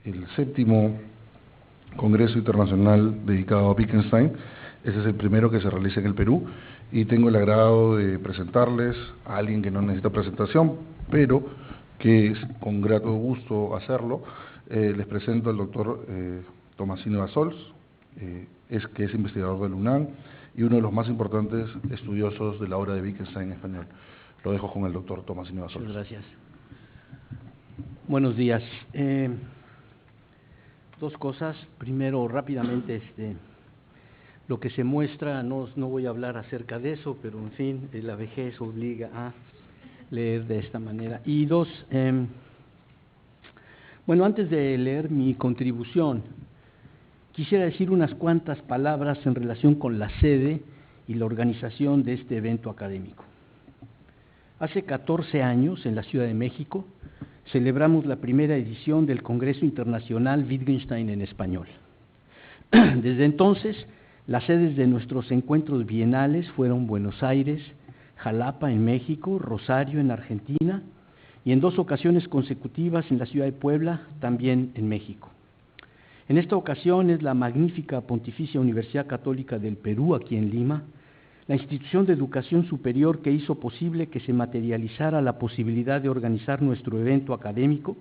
el 7º Congreso Internacional dedicado a Wittgenstein. Ese es el primero que se realiza en el Perú y tengo el agrado de presentarles a alguien que no necesita presentación, pero que es con grato gusto hacerlo. Les presento al doctor Tomás Silva Sols, que es investigador del UNAM y uno de los más importantes estudiosos de la obra de Wittgenstein en español. Lo dejo con el doctor Tomás Silva Sols. Muchas gracias. Buenos días. Dos cosas. Primero, rápidamente, lo que se muestra, no voy a hablar acerca de eso, pero en fin, la vejez obliga a leer de esta manera. Y dos, bueno, antes de leer mi contribución, quisiera decir unas cuantas palabras en relación con la sede y la organización de este evento académico. Hace 14 años, en la Ciudad de México, celebramos la primera edición del Congreso Internacional Wittgenstein en Español. Desde entonces, las sedes de nuestros encuentros bienales fueron Buenos Aires, Jalapa en México, Rosario en Argentina y en 2 ocasiones consecutivas en la ciudad de Puebla, también en México. En esta ocasión es la magnífica Pontificia Universidad Católica del Perú, aquí en Lima, la institución de educación superior que hizo posible que se materializara la posibilidad de organizar nuestro evento académico,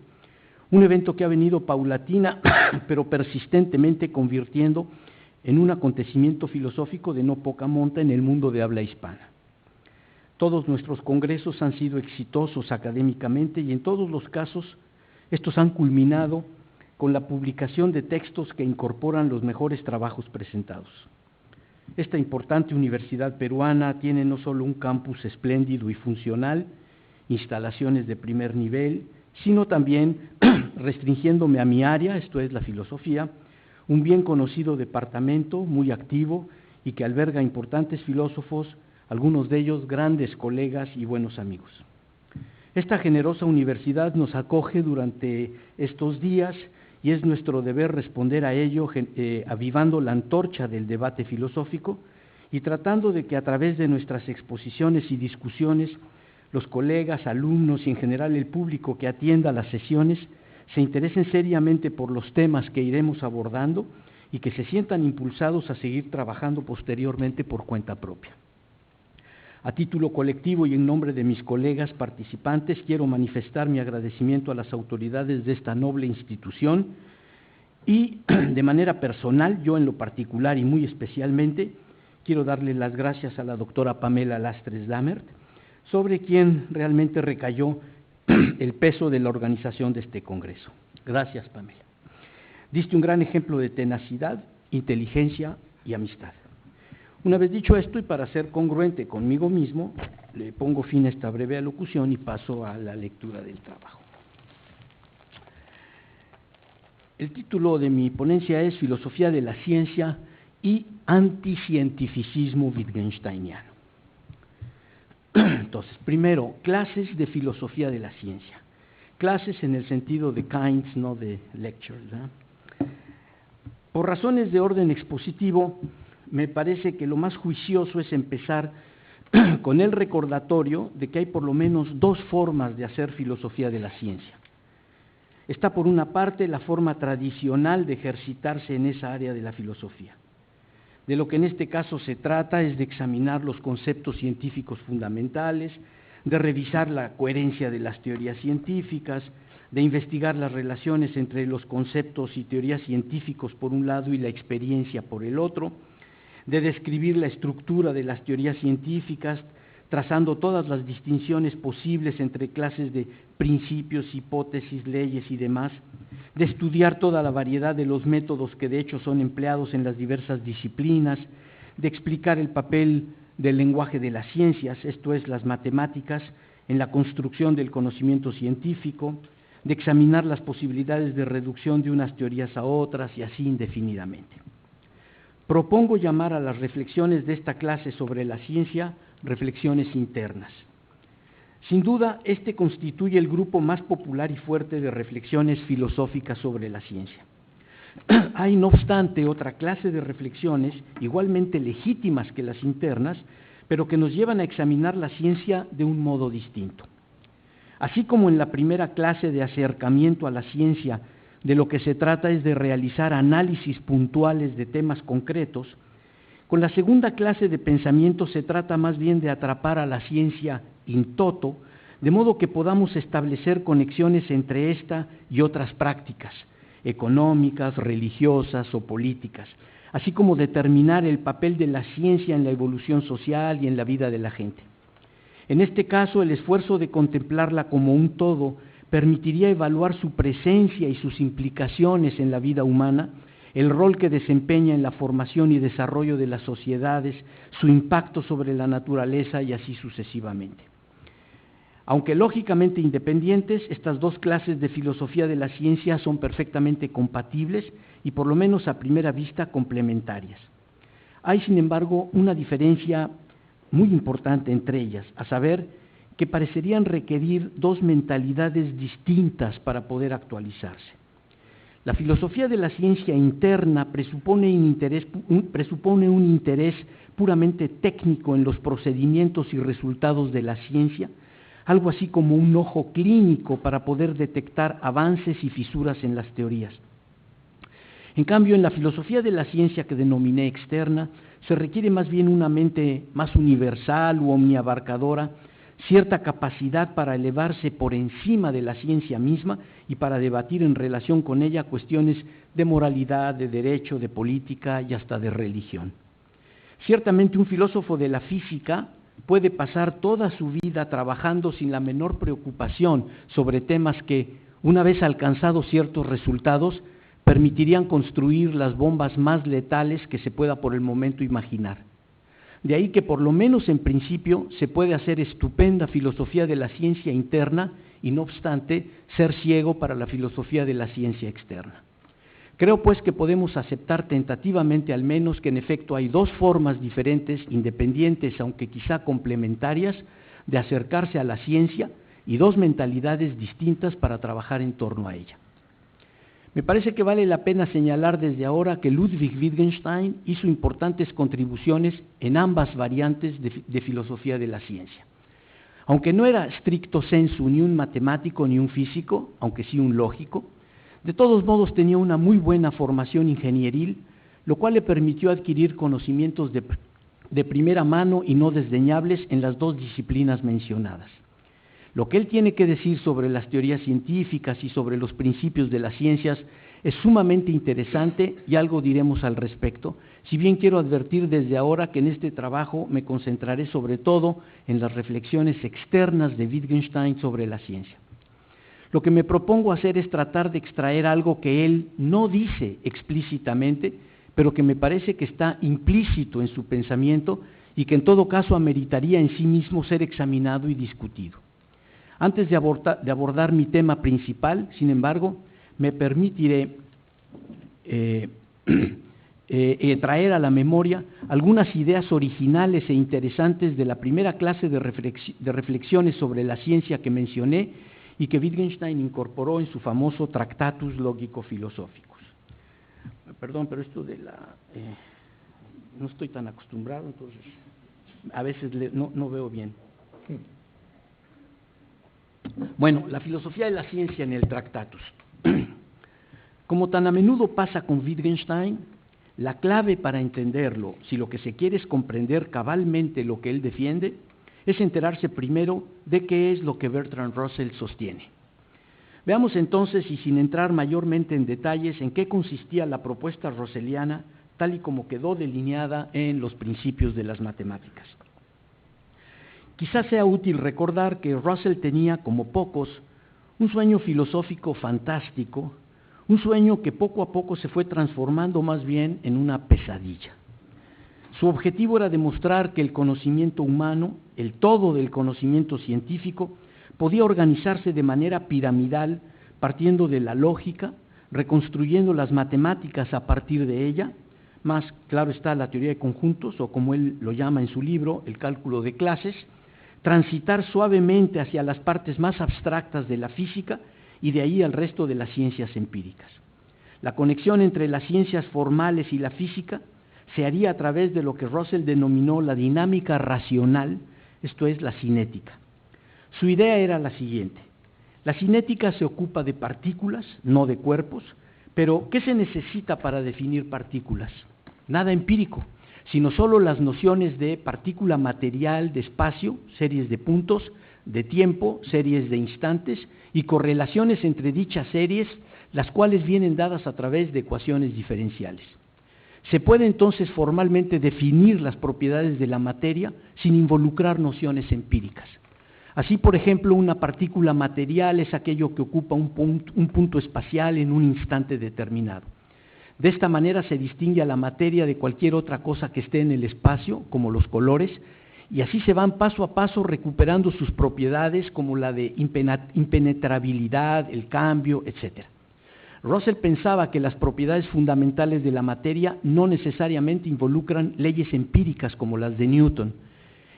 un evento que ha venido paulatina pero persistentemente convirtiendo en un acontecimiento filosófico de no poca monta en el mundo de habla hispana. Todos nuestros congresos han sido exitosos académicamente y en todos los casos estos han culminado con la publicación de textos que incorporan los mejores trabajos presentados. Esta importante universidad peruana tiene no solo un campus espléndido y funcional, instalaciones de primer nivel, sino también, restringiéndome a mi área, esto es la filosofía, un bien conocido departamento muy activo y que alberga importantes filósofos, algunos de ellos grandes colegas y buenos amigos. Esta generosa universidad nos acoge durante estos días y es nuestro deber responder a ello avivando la antorcha del debate filosófico y tratando de que a través de nuestras exposiciones y discusiones los colegas, alumnos y en general el público que atienda las sesiones se interesen seriamente por los temas que iremos abordando y que se sientan impulsados a seguir trabajando posteriormente por cuenta propia. A título colectivo y en nombre de mis colegas participantes, quiero manifestar mi agradecimiento a las autoridades de esta noble institución y, de manera personal, yo en lo particular y muy especialmente, quiero darle las gracias a la doctora Pamela Lastres Lammert, sobre quien realmente recayó el peso de la organización de este congreso. Gracias, Pamela. Diste un gran ejemplo de tenacidad, inteligencia y amistad. Una vez dicho esto, y para ser congruente conmigo mismo, le pongo fin a esta breve alocución y paso a la lectura del trabajo. El título de mi ponencia es Filosofía de la Ciencia y Anticientificismo Wittgensteiniano. Entonces, primero, clases de filosofía de la ciencia. Clases en el sentido de kinds, no de lectures, ¿verdad? Por razones de orden expositivo, me parece que lo más juicioso es empezar con el recordatorio de que hay por lo menos 2 formas de hacer filosofía de la ciencia. Está por una parte la forma tradicional de ejercitarse en esa área de la filosofía. De lo que en este caso se trata es de examinar los conceptos científicos fundamentales, de revisar la coherencia de las teorías científicas, de investigar las relaciones entre los conceptos y teorías científicos por un lado y la experiencia por el otro, de describir la estructura de las teorías científicas, trazando todas las distinciones posibles entre clases de principios, hipótesis, leyes y demás, de estudiar toda la variedad de los métodos que de hecho son empleados en las diversas disciplinas, de explicar el papel del lenguaje de las ciencias, esto es, las matemáticas, en la construcción del conocimiento científico, de examinar las posibilidades de reducción de unas teorías a otras y así indefinidamente. Propongo llamar a las reflexiones de esta clase sobre la ciencia reflexiones internas. Sin duda, este constituye el grupo más popular y fuerte de reflexiones filosóficas sobre la ciencia. Hay, no obstante, otra clase de reflexiones igualmente legítimas que las internas, pero que nos llevan a examinar la ciencia de un modo distinto. Así como en la primera clase de acercamiento a la ciencia de lo que se trata es de realizar análisis puntuales de temas concretos. Con la segunda clase de pensamiento se trata más bien de atrapar a la ciencia in toto, de modo que podamos establecer conexiones entre esta y otras prácticas, económicas, religiosas o políticas, así como determinar el papel de la ciencia en la evolución social y en la vida de la gente. En este caso, el esfuerzo de contemplarla como un todo permitiría evaluar su presencia y sus implicaciones en la vida humana, el rol que desempeña en la formación y desarrollo de las sociedades, su impacto sobre la naturaleza y así sucesivamente. Aunque lógicamente independientes, estas dos clases de filosofía de la ciencia son perfectamente compatibles y por lo menos a primera vista complementarias. Hay, sin embargo, una diferencia muy importante entre ellas, a saber, que parecerían requerir dos mentalidades distintas para poder actualizarse. La filosofía de la ciencia interna presupone un interés puramente técnico en los procedimientos y resultados de la ciencia, algo así como un ojo clínico para poder detectar avances y fisuras en las teorías. En cambio, en la filosofía de la ciencia que denominé externa, se requiere más bien una mente más universal u omniabarcadora, cierta capacidad para elevarse por encima de la ciencia misma y para debatir en relación con ella cuestiones de moralidad, de derecho, de política y hasta de religión. Ciertamente un filósofo de la física puede pasar toda su vida trabajando sin la menor preocupación sobre temas que, una vez alcanzados ciertos resultados, permitirían construir las bombas más letales que se pueda por el momento imaginar. De ahí que por lo menos en principio se puede hacer estupenda filosofía de la ciencia interna y no obstante ser ciego para la filosofía de la ciencia externa. Creo pues que podemos aceptar tentativamente al menos que en efecto hay dos formas diferentes, independientes aunque quizá complementarias, de acercarse a la ciencia y dos mentalidades distintas para trabajar en torno a ella. Me parece que vale la pena señalar desde ahora que Ludwig Wittgenstein hizo importantes contribuciones en ambas variantes de filosofía de la ciencia. Aunque no era stricto sensu ni un matemático ni un físico, aunque sí un lógico, de todos modos tenía una muy buena formación ingenieril, lo cual le permitió adquirir conocimientos de primera mano y no desdeñables en las dos disciplinas mencionadas. Lo que él tiene que decir sobre las teorías científicas y sobre los principios de las ciencias es sumamente interesante y algo diremos al respecto, si bien quiero advertir desde ahora que en este trabajo me concentraré sobre todo en las reflexiones externas de Wittgenstein sobre la ciencia. Lo que me propongo hacer es tratar de extraer algo que él no dice explícitamente, pero que me parece que está implícito en su pensamiento y que en todo caso ameritaría en sí mismo ser examinado y discutido. Antes de abordar mi tema principal, sin embargo, me permitiré traer a la memoria algunas ideas originales e interesantes de la primera clase de reflexiones sobre la ciencia que mencioné y que Wittgenstein incorporó en su famoso Tractatus Lógico-Filosóficos. Perdón, pero esto de no estoy tan acostumbrado, entonces a veces no veo bien. Bueno, la filosofía de la ciencia en el Tractatus. Como tan a menudo pasa con Wittgenstein, la clave para entenderlo, si lo que se quiere es comprender cabalmente lo que él defiende, es enterarse primero de qué es lo que Bertrand Russell sostiene. Veamos entonces, y sin entrar mayormente en detalles, en qué consistía la propuesta russelliana tal y como quedó delineada en los principios de las matemáticas. Quizás sea útil recordar que Russell tenía, como pocos, un sueño filosófico fantástico, un sueño que poco a poco se fue transformando más bien en una pesadilla. Su objetivo era demostrar que el conocimiento humano, el todo del conocimiento científico, podía organizarse de manera piramidal, partiendo de la lógica, reconstruyendo las matemáticas a partir de ella, más claro está la teoría de conjuntos, o como él lo llama en su libro, el cálculo de clases, transitar suavemente hacia las partes más abstractas de la física y de ahí al resto de las ciencias empíricas. La conexión entre las ciencias formales y la física se haría a través de lo que Russell denominó la dinámica racional, esto es, la cinética. Su idea era la siguiente: La cinética se ocupa de partículas, no de cuerpos, pero ¿qué se necesita para definir partículas? Nada empírico, sino solo las nociones de partícula material, de espacio, series de puntos, de tiempo, series de instantes y correlaciones entre dichas series, las cuales vienen dadas a través de ecuaciones diferenciales. Se puede entonces formalmente definir las propiedades de la materia sin involucrar nociones empíricas. Así, por ejemplo, una partícula material es aquello que ocupa un punto espacial en un instante determinado. De esta manera se distingue a la materia de cualquier otra cosa que esté en el espacio, como los colores, y así se van paso a paso recuperando sus propiedades como la de impenetrabilidad, el cambio, etc. Russell pensaba que las propiedades fundamentales de la materia no necesariamente involucran leyes empíricas como las de Newton.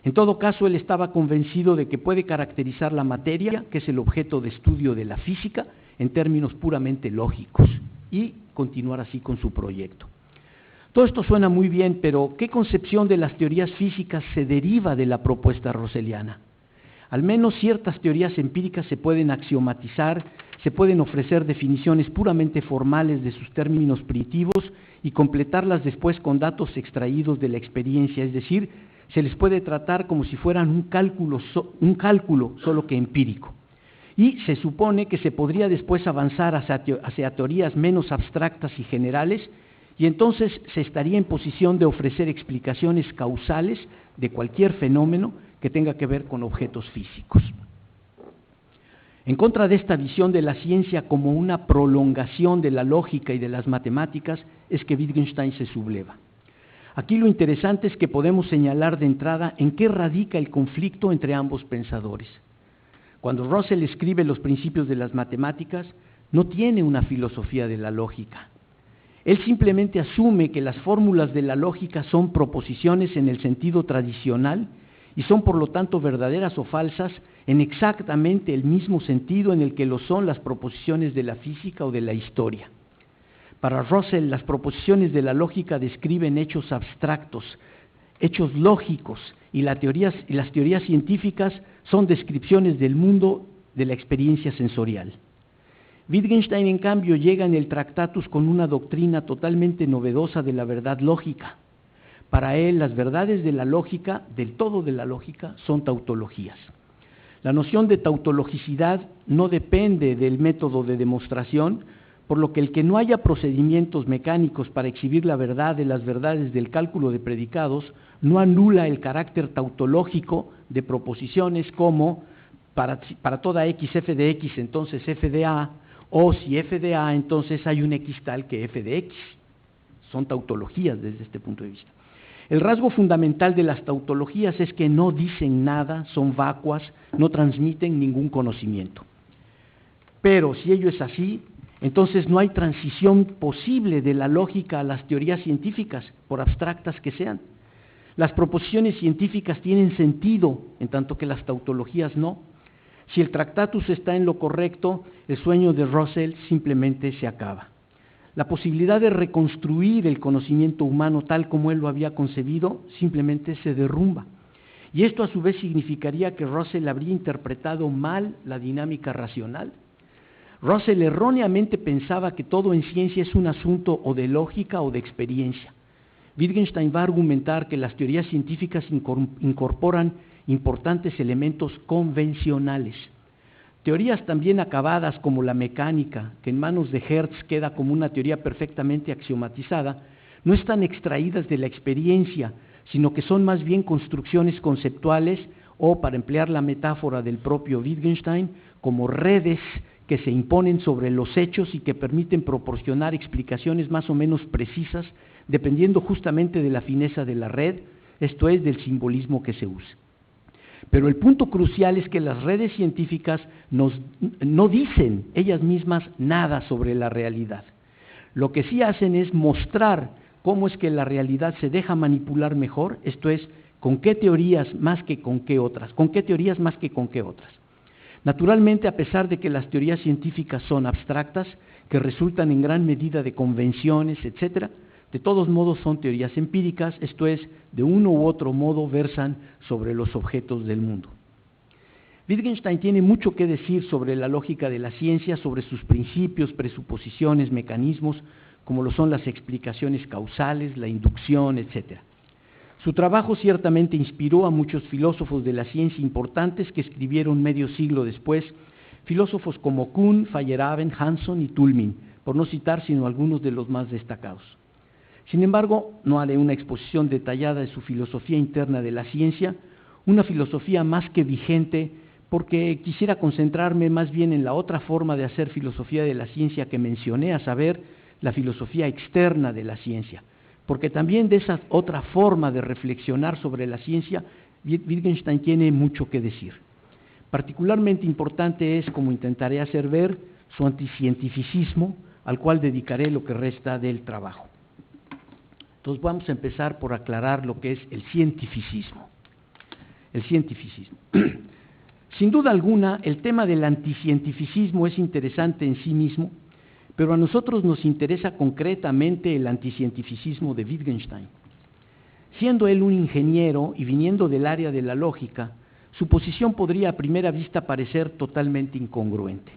En todo caso, él estaba convencido de que puede caracterizar la materia, que es el objeto de estudio de la física, en términos puramente lógicos, y continuar así con su proyecto. Todo esto suena muy bien, pero ¿qué concepción de las teorías físicas se deriva de la propuesta russelliana? Al menos ciertas teorías empíricas se pueden axiomatizar, se pueden ofrecer definiciones puramente formales de sus términos primitivos y completarlas después con datos extraídos de la experiencia, es decir, se les puede tratar como si fueran un cálculo solo que empírico. Y se supone que se podría después avanzar hacia teorías menos abstractas y generales, y entonces se estaría en posición de ofrecer explicaciones causales de cualquier fenómeno que tenga que ver con objetos físicos. En contra de esta visión de la ciencia como una prolongación de la lógica y de las matemáticas es que Wittgenstein se subleva. Aquí lo interesante es que podemos señalar de entrada en qué radica el conflicto entre ambos pensadores. Cuando Russell escribe los principios de las matemáticas, no tiene una filosofía de la lógica. Él simplemente asume que las fórmulas de la lógica son proposiciones en el sentido tradicional y son por lo tanto verdaderas o falsas en exactamente el mismo sentido en el que lo son las proposiciones de la física o de la historia. Para Russell, las proposiciones de la lógica describen hechos abstractos, hechos lógicos, y las teorías científicas son descripciones del mundo de la experiencia sensorial. Wittgenstein, en cambio, llega en el Tractatus con una doctrina totalmente novedosa de la verdad lógica. Para él, las verdades de la lógica, del todo de la lógica, son tautologías. La noción de tautologicidad no depende del método de demostración, por lo que el que no haya procedimientos mecánicos para exhibir la verdad de las verdades del cálculo de predicados no anula el carácter tautológico de proposiciones como para toda x f de x, entonces f de a, o si f de a, entonces hay un x tal que f de x. Son tautologías desde este punto de vista. El rasgo fundamental de las tautologías es que no dicen nada, son vacuas, no transmiten ningún conocimiento. Pero si ello es así, entonces no hay transición posible de la lógica a las teorías científicas, por abstractas que sean. Las proposiciones científicas tienen sentido, en tanto que las tautologías no. Si el Tractatus está en lo correcto, el sueño de Russell simplemente se acaba. La posibilidad de reconstruir el conocimiento humano tal como él lo había concebido simplemente se derrumba. Y esto a su vez significaría que Russell habría interpretado mal la dinámica racional. Russell erróneamente pensaba que todo en ciencia es un asunto o de lógica o de experiencia. Wittgenstein va a argumentar que las teorías científicas incorporan importantes elementos convencionales. Teorías también acabadas como la mecánica, que en manos de Hertz queda como una teoría perfectamente axiomatizada, no están extraídas de la experiencia, sino que son más bien construcciones conceptuales o, para emplear la metáfora del propio Wittgenstein, como redes que se imponen sobre los hechos y que permiten proporcionar explicaciones más o menos precisas, dependiendo justamente de la fineza de la red, esto es, del simbolismo que se use. Pero el punto crucial es que las redes científicas no dicen ellas mismas nada sobre la realidad. Lo que sí hacen es mostrar cómo es que la realidad se deja manipular mejor, esto es, con qué teorías más que con qué otras, Naturalmente, a pesar de que las teorías científicas son abstractas, que resultan en gran medida de convenciones, etc., de todos modos son teorías empíricas, esto es, de uno u otro modo versan sobre los objetos del mundo. Wittgenstein tiene mucho que decir sobre la lógica de la ciencia, sobre sus principios, presuposiciones, mecanismos, como lo son las explicaciones causales, la inducción, etc. Su trabajo ciertamente inspiró a muchos filósofos de la ciencia importantes que escribieron medio siglo después, filósofos como Kuhn, Feyerabend, Hanson y Toulmin, por no citar sino algunos de los más destacados. Sin embargo, no haré una exposición detallada de su filosofía interna de la ciencia, una filosofía más que vigente, porque quisiera concentrarme más bien en la otra forma de hacer filosofía de la ciencia que mencioné, a saber, la filosofía externa de la ciencia, porque también de esa otra forma de reflexionar sobre la ciencia, Wittgenstein tiene mucho que decir. Particularmente importante es, como intentaré hacer ver, su anticientificismo, al cual dedicaré lo que resta del trabajo. Entonces vamos a empezar por aclarar lo que es el cientificismo. El cientificismo. Sin duda alguna, el tema del anticientificismo es interesante en sí mismo, pero a nosotros nos interesa concretamente el anticientificismo de Wittgenstein. Siendo él un ingeniero y viniendo del área de la lógica, su posición podría a primera vista parecer totalmente incongruente.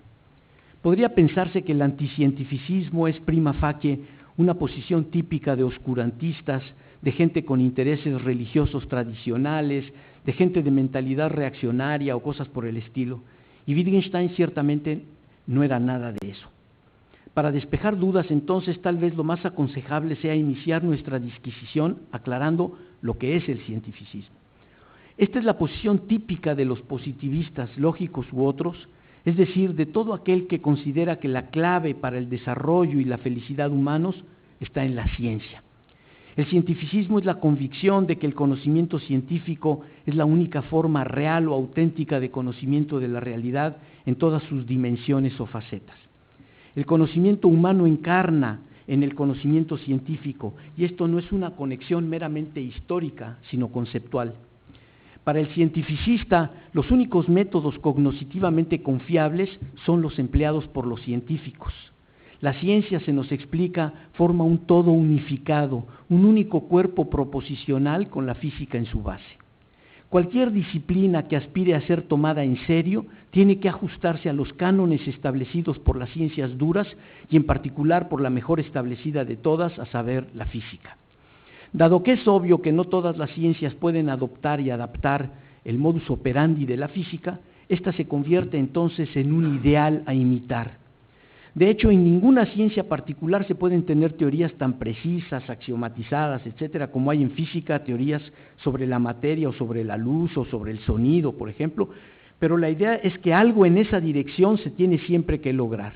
Podría pensarse que el anticientificismo es prima facie una posición típica de oscurantistas, de gente con intereses religiosos tradicionales, de gente de mentalidad reaccionaria o cosas por el estilo, y Wittgenstein ciertamente no era nada de eso. Para despejar dudas, entonces, tal vez lo más aconsejable sea iniciar nuestra disquisición aclarando lo que es el cientificismo. Esta es la posición típica de los positivistas, lógicos u otros, es decir, de todo aquel que considera que la clave para el desarrollo y la felicidad humanos está en la ciencia. El cientificismo es la convicción de que el conocimiento científico es la única forma real o auténtica de conocimiento de la realidad en todas sus dimensiones o facetas. El conocimiento humano encarna en el conocimiento científico, y esto no es una conexión meramente histórica, sino conceptual. Para el cientificista, los únicos métodos cognitivamente confiables son los empleados por los científicos. La ciencia, se nos explica, forma un todo unificado, un único cuerpo proposicional con la física en su base. Cualquier disciplina que aspire a ser tomada en serio tiene que ajustarse a los cánones establecidos por las ciencias duras y en particular por la mejor establecida de todas, a saber, la física. Dado que es obvio que no todas las ciencias pueden adoptar y adaptar el modus operandi de la física, ésta se convierte entonces en un ideal a imitar. De hecho, en ninguna ciencia particular se pueden tener teorías tan precisas, axiomatizadas, etcétera, como hay en física, teorías sobre la materia o sobre la luz o sobre el sonido, por ejemplo, pero la idea es que algo en esa dirección se tiene siempre que lograr.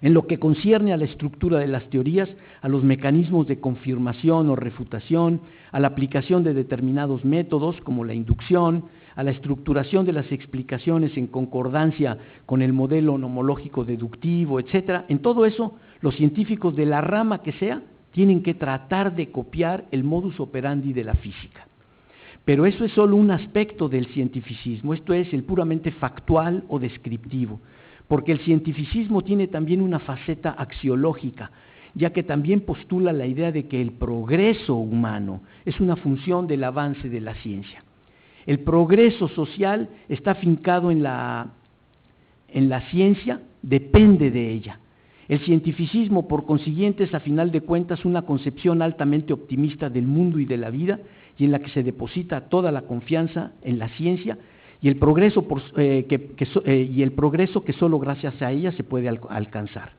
En lo que concierne a la estructura de las teorías, a los mecanismos de confirmación o refutación, a la aplicación de determinados métodos como la inducción, a la estructuración de las explicaciones en concordancia con el modelo nomológico deductivo, etcétera, en todo eso, los científicos de la rama que sea tienen que tratar de copiar el modus operandi de la física. Pero eso es solo un aspecto del cientificismo, esto es el puramente factual o descriptivo, porque el cientificismo tiene también una faceta axiológica, ya que también postula la idea de que el progreso humano es una función del avance de la ciencia. El progreso social está afincado en la ciencia, depende de ella. El cientificismo, por consiguiente, es a final de cuentas una concepción altamente optimista del mundo y de la vida, y en la que se deposita toda la confianza en la ciencia y el progreso, que solo gracias a ella se puede alcanzar.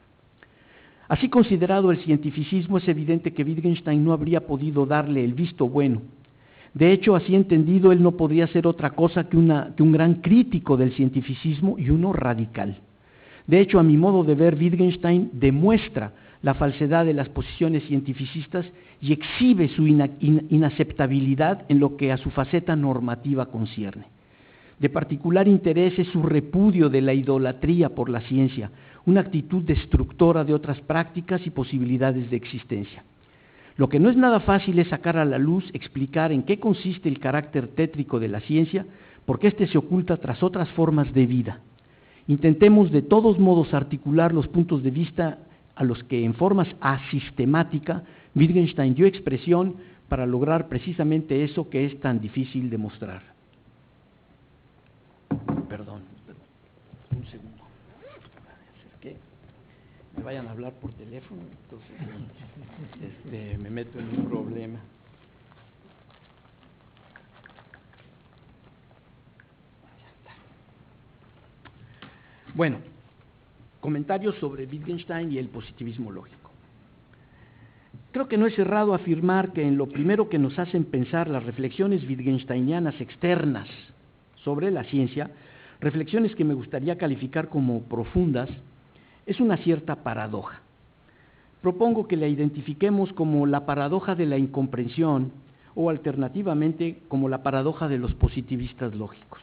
Así considerado el cientificismo, es evidente que Wittgenstein no habría podido darle el visto bueno. De hecho, así entendido, él no podría ser otra cosa que un gran crítico del cientificismo y uno radical. De hecho, a mi modo de ver, Wittgenstein demuestra la falsedad de las posiciones cientificistas y exhibe su inaceptabilidad en lo que a su faceta normativa concierne. De particular interés es su repudio de la idolatría por la ciencia, una actitud destructora de otras prácticas y posibilidades de existencia. Lo que no es nada fácil es sacar a la luz, explicar en qué consiste el carácter tétrico de la ciencia, porque éste se oculta tras otras formas de vida. Intentemos de todos modos articular los puntos de vista a los que en forma asistemática Wittgenstein dio expresión para lograr precisamente eso que es tan difícil de mostrar. vayan a hablar por teléfono, entonces me meto en un problema. Bueno, comentarios sobre Wittgenstein y el positivismo lógico. Creo que no es errado afirmar que en lo primero que nos hacen pensar las reflexiones wittgensteinianas externas sobre la ciencia, reflexiones que me gustaría calificar como profundas, es una cierta paradoja. Propongo que la identifiquemos como la paradoja de la incomprensión o alternativamente como la paradoja de los positivistas lógicos.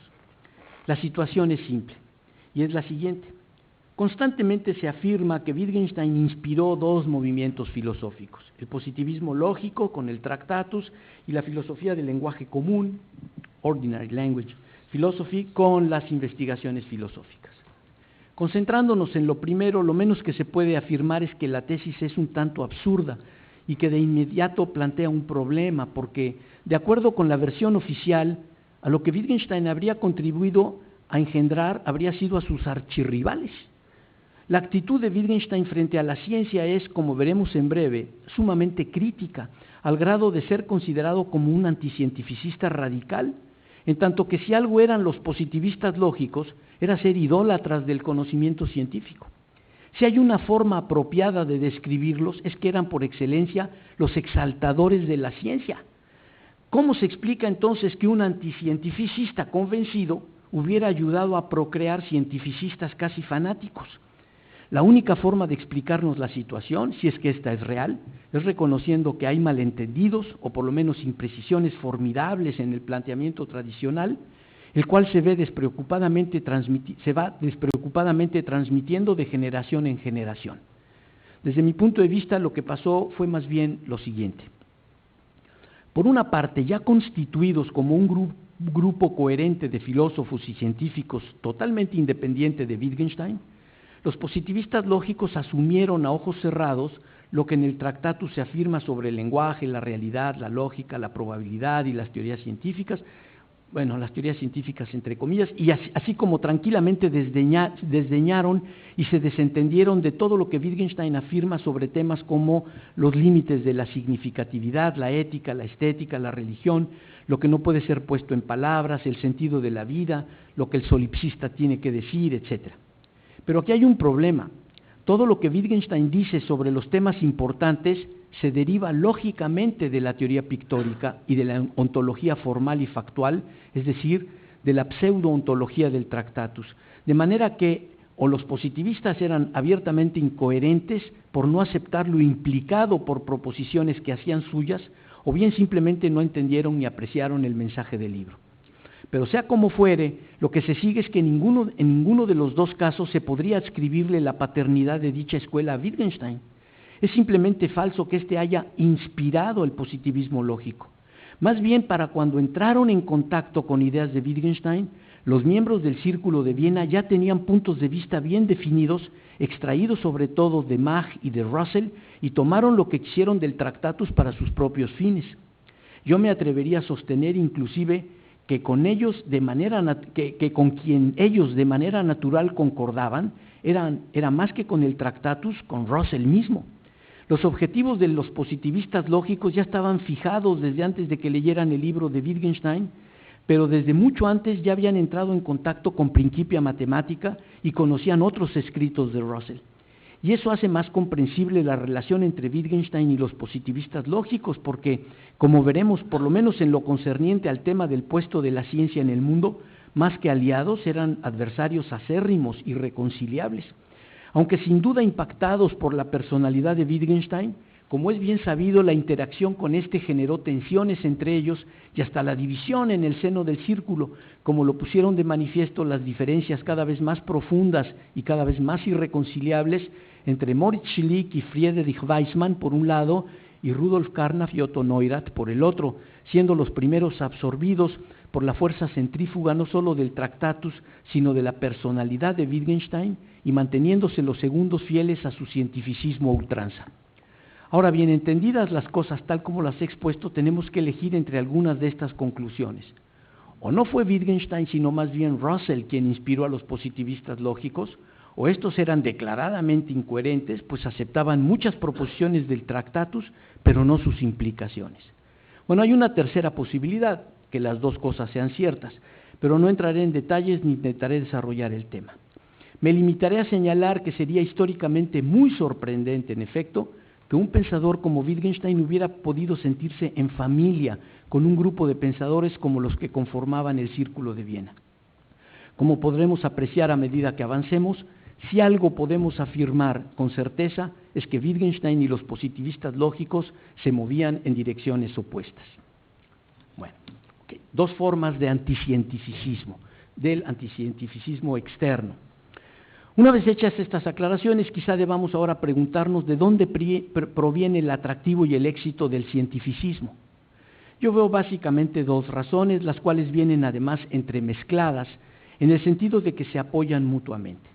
La situación es simple y es la siguiente. Constantemente se afirma que Wittgenstein inspiró dos movimientos filosóficos, el positivismo lógico con el Tractatus y la filosofía del lenguaje común, Ordinary Language Philosophy, con las investigaciones filosóficas. Concentrándonos en lo primero, lo menos que se puede afirmar es que la tesis es un tanto absurda y que de inmediato plantea un problema, porque, de acuerdo con la versión oficial, a lo que Wittgenstein habría contribuido a engendrar habría sido a sus archirrivales. La actitud de Wittgenstein frente a la ciencia es, como veremos en breve, sumamente crítica, al grado de ser considerado como un anticientificista radical, en tanto que si algo eran los positivistas lógicos, era ser idólatras del conocimiento científico. Si hay una forma apropiada de describirlos, es que eran por excelencia los exaltadores de la ciencia. ¿Cómo se explica entonces que un anticientificista convencido hubiera ayudado a procrear cientificistas casi fanáticos? La única forma de explicarnos la situación, si es que esta es real, es reconociendo que hay malentendidos o por lo menos imprecisiones formidables en el planteamiento tradicional, el cual se va despreocupadamente transmitiendo de generación en generación. Desde mi punto de vista, lo que pasó fue más bien lo siguiente. Por una parte, ya constituidos como un grupo coherente de filósofos y científicos totalmente independiente de Wittgenstein, los positivistas lógicos asumieron a ojos cerrados lo que en el Tractatus se afirma sobre el lenguaje, la realidad, la lógica, la probabilidad y las teorías científicas, bueno, las teorías científicas entre comillas, y así como tranquilamente desdeñaron y se desentendieron de todo lo que Wittgenstein afirma sobre temas como los límites de la significatividad, la ética, la estética, la religión, lo que no puede ser puesto en palabras, el sentido de la vida, lo que el solipsista tiene que decir, etcétera. Pero aquí hay un problema. Todo lo que Wittgenstein dice sobre los temas importantes se deriva lógicamente de la teoría pictórica y de la ontología formal y factual, es decir, de la pseudo-ontología del Tractatus. De manera que o los positivistas eran abiertamente incoherentes por no aceptar lo implicado por proposiciones que hacían suyas, o bien simplemente no entendieron ni apreciaron el mensaje del libro. Pero sea como fuere, lo que se sigue es que en ninguno de los dos casos se podría adscribirle la paternidad de dicha escuela a Wittgenstein. Es simplemente falso que éste haya inspirado el positivismo lógico. Más bien, para cuando entraron en contacto con ideas de Wittgenstein, los miembros del Círculo de Viena ya tenían puntos de vista bien definidos, extraídos sobre todo de Mach y de Russell, y tomaron lo que quisieron del Tractatus para sus propios fines. Yo me atrevería a sostener inclusive que con quien ellos de manera natural concordaban era más que con el Tractatus, con Russell mismo. Los objetivos de los positivistas lógicos ya estaban fijados desde antes de que leyeran el libro de Wittgenstein, pero desde mucho antes ya habían entrado en contacto con Principia Mathematica y conocían otros escritos de Russell. Y eso hace más comprensible la relación entre Wittgenstein y los positivistas lógicos, porque, como veremos, por lo menos en lo concerniente al tema del puesto de la ciencia en el mundo, más que aliados, eran adversarios acérrimos, irreconciliables. Aunque sin duda impactados por la personalidad de Wittgenstein, como es bien sabido, la interacción con este generó tensiones entre ellos y hasta la división en el seno del círculo, como lo pusieron de manifiesto las diferencias cada vez más profundas y cada vez más irreconciliables entre Moritz Schlick y Friedrich Waismann por un lado y Rudolf Carnap y Otto Neurath por el otro, siendo los primeros absorbidos por la fuerza centrífuga no solo del Tractatus, sino de la personalidad de Wittgenstein y manteniéndose los segundos fieles a su cientificismo a ultranza. Ahora bien, entendidas las cosas tal como las he expuesto, tenemos que elegir entre algunas de estas conclusiones. O no fue Wittgenstein, sino más bien Russell quien inspiró a los positivistas lógicos, o estos eran declaradamente incoherentes, pues aceptaban muchas proposiciones del Tractatus, pero no sus implicaciones. Bueno, hay una tercera posibilidad, que las dos cosas sean ciertas, pero no entraré en detalles ni intentaré desarrollar el tema. Me limitaré a señalar que sería históricamente muy sorprendente, en efecto, que un pensador como Wittgenstein hubiera podido sentirse en familia con un grupo de pensadores como los que conformaban el Círculo de Viena. Como podremos apreciar a medida que avancemos, si algo podemos afirmar con certeza es que Wittgenstein y los positivistas lógicos se movían en direcciones opuestas. Bueno, dos formas de anticientificismo, del anticientificismo externo. Una vez hechas estas aclaraciones, quizá debamos ahora preguntarnos de dónde proviene el atractivo y el éxito del cientificismo. Yo veo básicamente dos razones, las cuales vienen además entremezcladas en el sentido de que se apoyan mutuamente.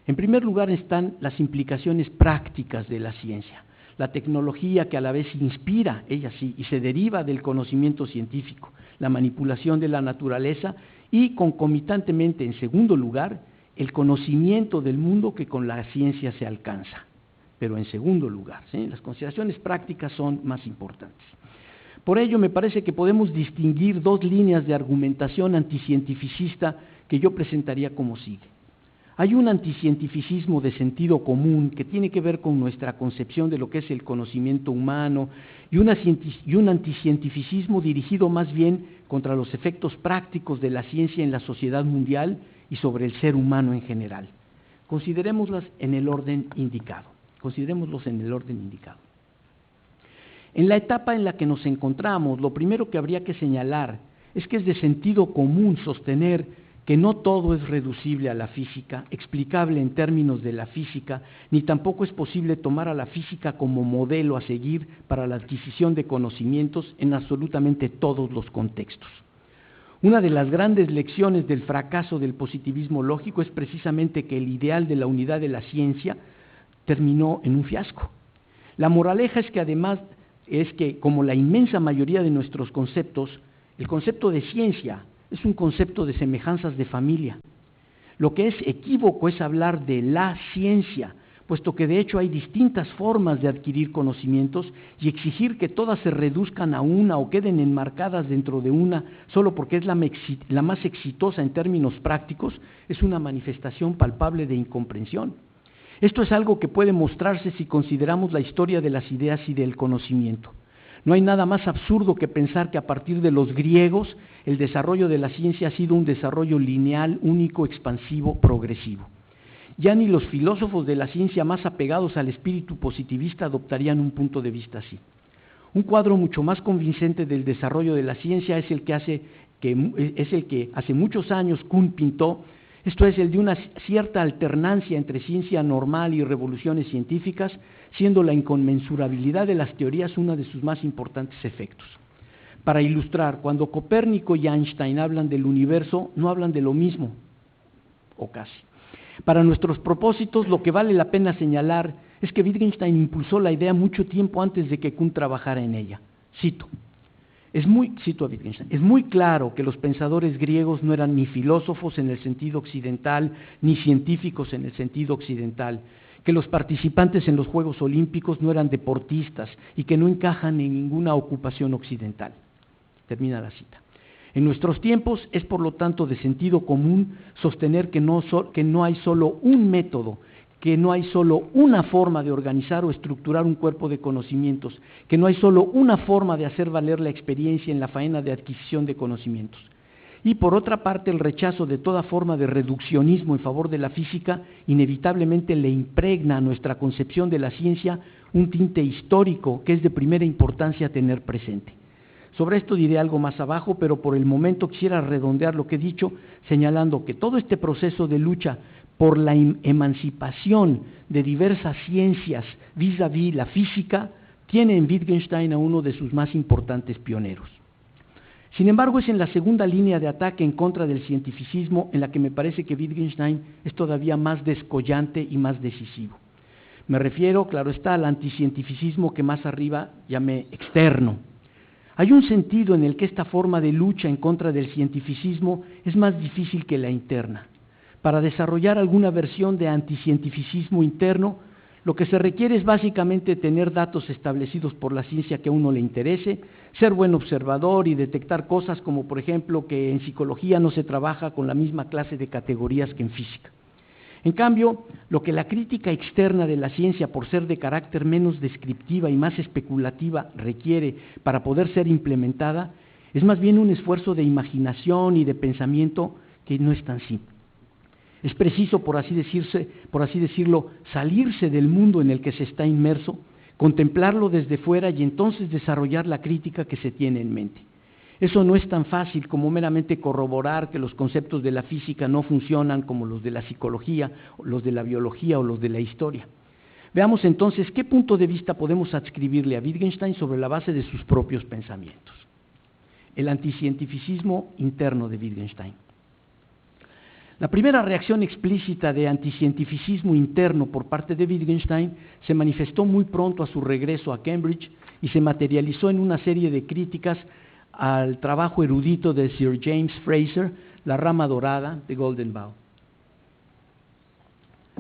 En primer lugar están las implicaciones prácticas de la ciencia, la tecnología que a la vez inspira, ella sí, y se deriva del conocimiento científico, la manipulación de la naturaleza y concomitantemente, en segundo lugar, el conocimiento del mundo que con la ciencia se alcanza. Pero en segundo lugar, ¿sí? Las consideraciones prácticas son más importantes. Por ello, me parece que podemos distinguir dos líneas de argumentación anticientificista que yo presentaría como sigue. Hay un anticientificismo de sentido común que tiene que ver con nuestra concepción de lo que es el conocimiento humano y un anticientificismo dirigido más bien contra los efectos prácticos de la ciencia en la sociedad mundial y sobre el ser humano en general. Considerémoslos en el orden indicado. En la etapa en la que nos encontramos, lo primero que habría que señalar es que es de sentido común sostener que no todo es reducible a la física, explicable en términos de la física, ni tampoco es posible tomar a la física como modelo a seguir para la adquisición de conocimientos en absolutamente todos los contextos. Una de las grandes lecciones del fracaso del positivismo lógico es precisamente que el ideal de la unidad de la ciencia terminó en un fiasco. La moraleja es que además es que, como la inmensa mayoría de nuestros conceptos, el concepto de ciencia es un concepto de semejanzas de familia. Lo que es equívoco es hablar de la ciencia, puesto que de hecho hay distintas formas de adquirir conocimientos y exigir que todas se reduzcan a una o queden enmarcadas dentro de una solo porque es la más exitosa en términos prácticos es una manifestación palpable de incomprensión. Esto es algo que puede mostrarse si consideramos la historia de las ideas y del conocimiento. No hay nada más absurdo que pensar que a partir de los griegos el desarrollo de la ciencia ha sido un desarrollo lineal, único, expansivo, progresivo. Ya ni los filósofos de la ciencia más apegados al espíritu positivista adoptarían un punto de vista así. Un cuadro mucho más convincente del desarrollo de la ciencia es el que hace muchos años Kuhn pintó, esto es el de una cierta alternancia entre ciencia normal y revoluciones científicas, siendo la inconmensurabilidad de las teorías uno de sus más importantes efectos. Para ilustrar, cuando Copérnico y Einstein hablan del universo, no hablan de lo mismo, o casi. Para nuestros propósitos, lo que vale la pena señalar es que Wittgenstein impulsó la idea mucho tiempo antes de que Kuhn trabajara en ella. Cito a Wittgenstein, es muy claro que los pensadores griegos no eran ni filósofos en el sentido occidental, ni científicos en el sentido occidental, que los participantes en los Juegos Olímpicos no eran deportistas y que no encajan en ninguna ocupación occidental. Termina la cita. En nuestros tiempos es por lo tanto de sentido común sostener que no hay solo un método, que no hay solo una forma de organizar o estructurar un cuerpo de conocimientos, que no hay solo una forma de hacer valer la experiencia en la faena de adquisición de conocimientos. Y por otra parte, el rechazo de toda forma de reduccionismo en favor de la física inevitablemente le impregna a nuestra concepción de la ciencia un tinte histórico que es de primera importancia tener presente. Sobre esto diré algo más abajo, pero por el momento quisiera redondear lo que he dicho, señalando que todo este proceso de lucha por la emancipación de diversas ciencias vis-à-vis la física, tiene en Wittgenstein a uno de sus más importantes pioneros. Sin embargo, es en la segunda línea de ataque en contra del cientificismo en la que me parece que Wittgenstein es todavía más descollante y más decisivo. Me refiero, claro está, al anticientificismo que más arriba llamé externo. Hay un sentido en el que esta forma de lucha en contra del cientificismo es más difícil que la interna. Para desarrollar alguna versión de anticientificismo interno, lo que se requiere es básicamente tener datos establecidos por la ciencia que a uno le interese, ser buen observador y detectar cosas como, por ejemplo, que en psicología no se trabaja con la misma clase de categorías que en física. En cambio, lo que la crítica externa de la ciencia, por ser de carácter menos descriptiva y más especulativa, requiere para poder ser implementada, es más bien un esfuerzo de imaginación y de pensamiento que no es tan simple. Es preciso, por así decirlo, salirse del mundo en el que se está inmerso, contemplarlo desde fuera y entonces desarrollar la crítica que se tiene en mente. Eso no es tan fácil como meramente corroborar que los conceptos de la física no funcionan como los de la psicología, los de la biología o los de la historia. Veamos entonces qué punto de vista podemos adscribirle a Wittgenstein sobre la base de sus propios pensamientos. El anticientificismo interno de Wittgenstein. La primera reacción explícita de anticientificismo interno por parte de Wittgenstein se manifestó muy pronto a su regreso a Cambridge y se materializó en una serie de críticas al trabajo erudito de Sir James Frazer, La rama dorada de Golden Bough.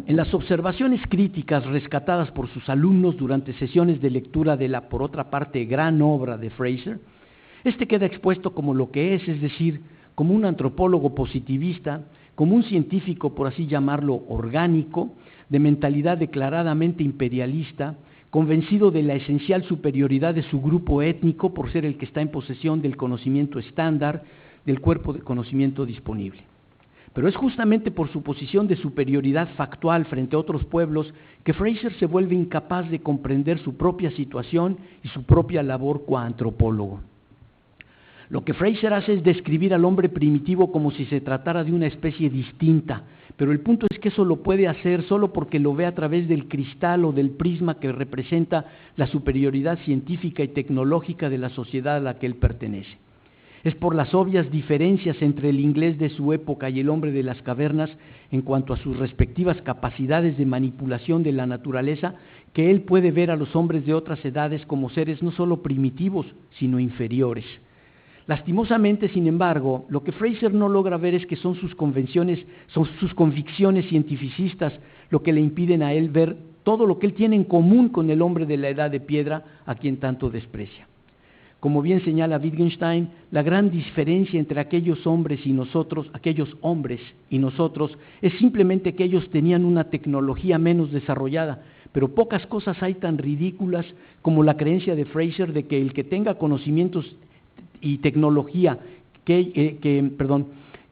En las observaciones críticas rescatadas por sus alumnos durante sesiones de lectura de la, por otra parte, gran obra de Frazer, este queda expuesto como lo que es decir, como un antropólogo positivista, como un científico, por así llamarlo, orgánico, de mentalidad declaradamente imperialista, convencido de la esencial superioridad de su grupo étnico por ser el que está en posesión del conocimiento estándar, del cuerpo de conocimiento disponible. Pero es justamente por su posición de superioridad factual frente a otros pueblos que Frazer se vuelve incapaz de comprender su propia situación y su propia labor como antropólogo. Lo que Frazer hace es describir al hombre primitivo como si se tratara de una especie distinta, pero el punto es que eso lo puede hacer solo porque lo ve a través del cristal o del prisma que representa la superioridad científica y tecnológica de la sociedad a la que él pertenece. Es por las obvias diferencias entre el inglés de su época y el hombre de las cavernas en cuanto a sus respectivas capacidades de manipulación de la naturaleza que él puede ver a los hombres de otras edades como seres no solo primitivos, sino inferiores. Lastimosamente, sin embargo, lo que Frazer no logra ver es que son sus convicciones cientificistas lo que le impiden a él ver todo lo que él tiene en común con el hombre de la edad de piedra a quien tanto desprecia. Como bien señala Wittgenstein, la gran diferencia entre aquellos hombres y nosotros, es simplemente que ellos tenían una tecnología menos desarrollada, pero pocas cosas hay tan ridículas como la creencia de Frazer de que el que tenga conocimientos y tecnología, que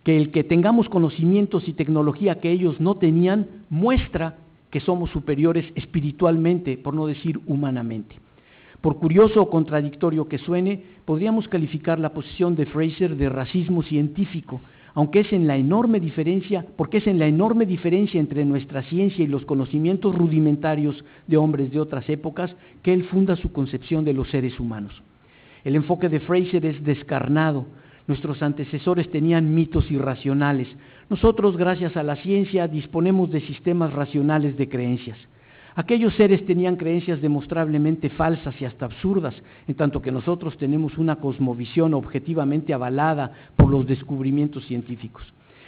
el que tengamos conocimientos y tecnología que ellos no tenían, muestra que somos superiores espiritualmente, por no decir humanamente. Por curioso o contradictorio que suene, podríamos calificar la posición de Frazer de racismo científico, porque es en la enorme diferencia entre nuestra ciencia y los conocimientos rudimentarios de hombres de otras épocas que él funda su concepción de los seres humanos. El enfoque de Frazer es descarnado. Nuestros antecesores tenían mitos irracionales. Nosotros, gracias a la ciencia, disponemos de sistemas racionales de creencias. Aquellos seres tenían creencias demostrablemente falsas y hasta absurdas, en tanto que nosotros tenemos una cosmovisión objetivamente avalada por los descubrimientos científicos.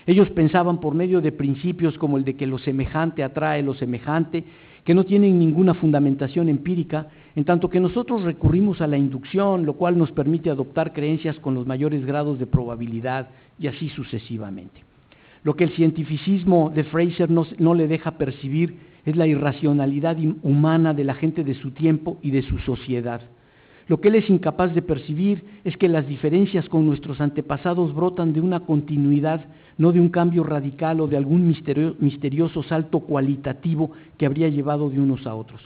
Ellos pensaban por medio de principios como el de que lo semejante atrae lo semejante, que no tienen ninguna fundamentación empírica, en tanto que nosotros recurrimos a la inducción, lo cual nos permite adoptar creencias con los mayores grados de probabilidad y así sucesivamente. Lo que el cientificismo de Frazer no le deja percibir es la irracionalidad humana de la gente de su tiempo y de su sociedad. Lo que él es incapaz de percibir es que las diferencias con nuestros antepasados brotan de una continuidad, no de un cambio radical o de algún misterioso salto cualitativo que habría llevado de unos a otros.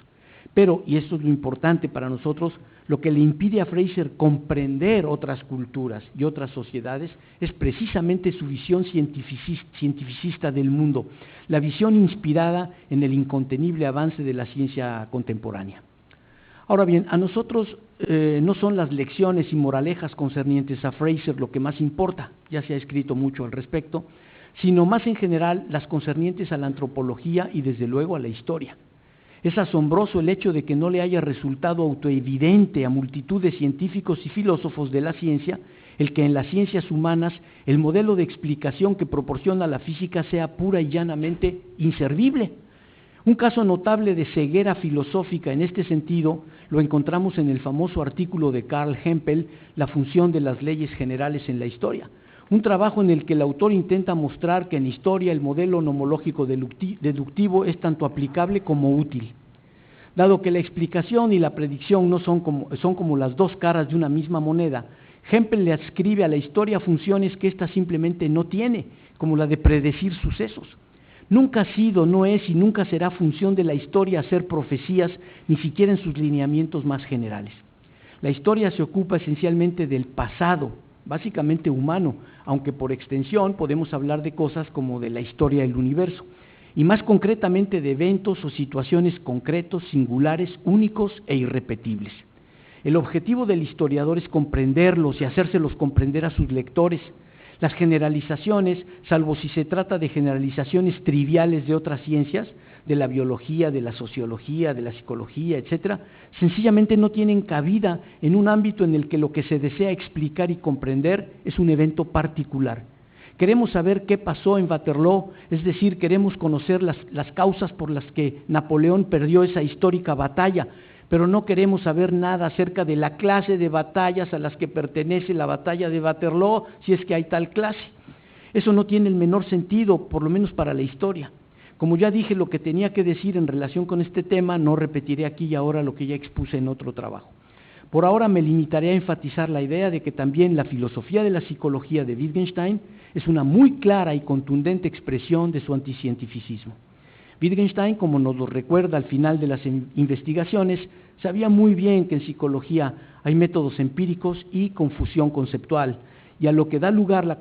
Pero, y esto es lo importante para nosotros, lo que le impide a Frazer comprender otras culturas y otras sociedades es precisamente su visión cientificista del mundo, la visión inspirada en el incontenible avance de la ciencia contemporánea. Ahora bien, a nosotros no son las lecciones y moralejas concernientes a Frazer lo que más importa, ya se ha escrito mucho al respecto, sino más en general las concernientes a la antropología y desde luego a la historia. Es asombroso el hecho de que no le haya resultado autoevidente a multitud de científicos y filósofos de la ciencia el que en las ciencias humanas el modelo de explicación que proporciona la física sea pura y llanamente inservible. Un caso notable de ceguera filosófica en este sentido lo encontramos en el famoso artículo de Carl Hempel, La función de las leyes generales en la historia, un trabajo en el que el autor intenta mostrar que en historia el modelo nomológico deductivo es tanto aplicable como útil. Dado que la explicación y la predicción no son como las dos caras de una misma moneda, Hempel le adscribe a la historia funciones que ésta simplemente no tiene, como la de predecir sucesos. Nunca ha sido, no es y nunca será función de la historia hacer profecías, ni siquiera en sus lineamientos más generales. La historia se ocupa esencialmente del pasado, básicamente humano, aunque por extensión podemos hablar de cosas como de la historia del universo, y más concretamente de eventos o situaciones concretos, singulares, únicos e irrepetibles. El objetivo del historiador es comprenderlos y hacérselos comprender a sus lectores. Las generalizaciones, salvo si se trata de generalizaciones triviales de otras ciencias, de la biología, de la sociología, de la psicología, etcétera, sencillamente no tienen cabida en un ámbito en el que lo que se desea explicar y comprender es un evento particular. Queremos saber qué pasó en Waterloo, es decir, queremos conocer las causas por las que Napoleón perdió esa histórica batalla, pero no queremos saber nada acerca de la clase de batallas a las que pertenece la batalla de Waterloo, si es que hay tal clase. Eso no tiene el menor sentido, por lo menos para la historia. Como ya dije lo que tenía que decir en relación con este tema, no repetiré aquí y ahora lo que ya expuse en otro trabajo. Por ahora me limitaré a enfatizar la idea de que también la filosofía de la psicología de Wittgenstein es una muy clara y contundente expresión de su anticientificismo. Wittgenstein, como nos lo recuerda al final de las investigaciones, sabía muy bien que en psicología hay métodos empíricos y confusión conceptual, y a lo que da lugar la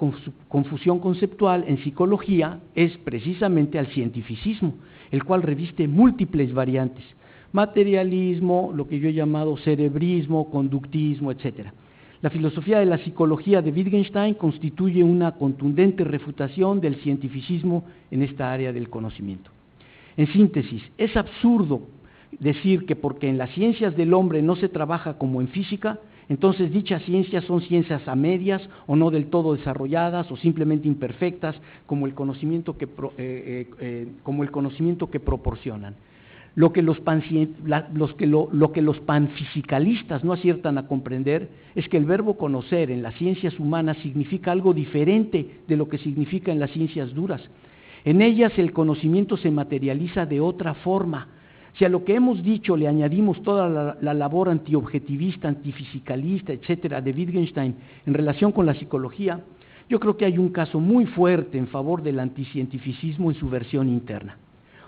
confusión conceptual en psicología es precisamente al cientificismo, el cual reviste múltiples variantes: materialismo, lo que yo he llamado cerebrismo, conductismo, etc. La filosofía de la psicología de Wittgenstein constituye una contundente refutación del cientificismo en esta área del conocimiento. En síntesis, es absurdo decir que porque en las ciencias del hombre no se trabaja como en física, entonces dichas ciencias son ciencias a medias o no del todo desarrolladas o simplemente imperfectas como el conocimiento que proporcionan. Lo que los panfisicalistas no aciertan a comprender es que el verbo conocer en las ciencias humanas significa algo diferente de lo que significa en las ciencias duras. En ellas el conocimiento se materializa de otra forma. Si a lo que hemos dicho le añadimos toda la labor antiobjetivista, antifisicalista, etcétera, de Wittgenstein en relación con la psicología, yo creo que hay un caso muy fuerte en favor del anticientificismo en su versión interna.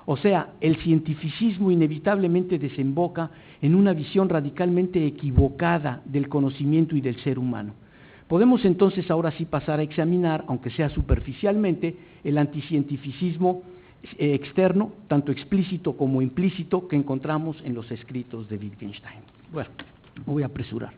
O sea, el cientificismo inevitablemente desemboca en una visión radicalmente equivocada del conocimiento y del ser humano. Podemos entonces ahora sí pasar a examinar, aunque sea superficialmente, el anticientificismo externo, tanto explícito como implícito, que encontramos en los escritos de Wittgenstein. Bueno, me voy a apresurar.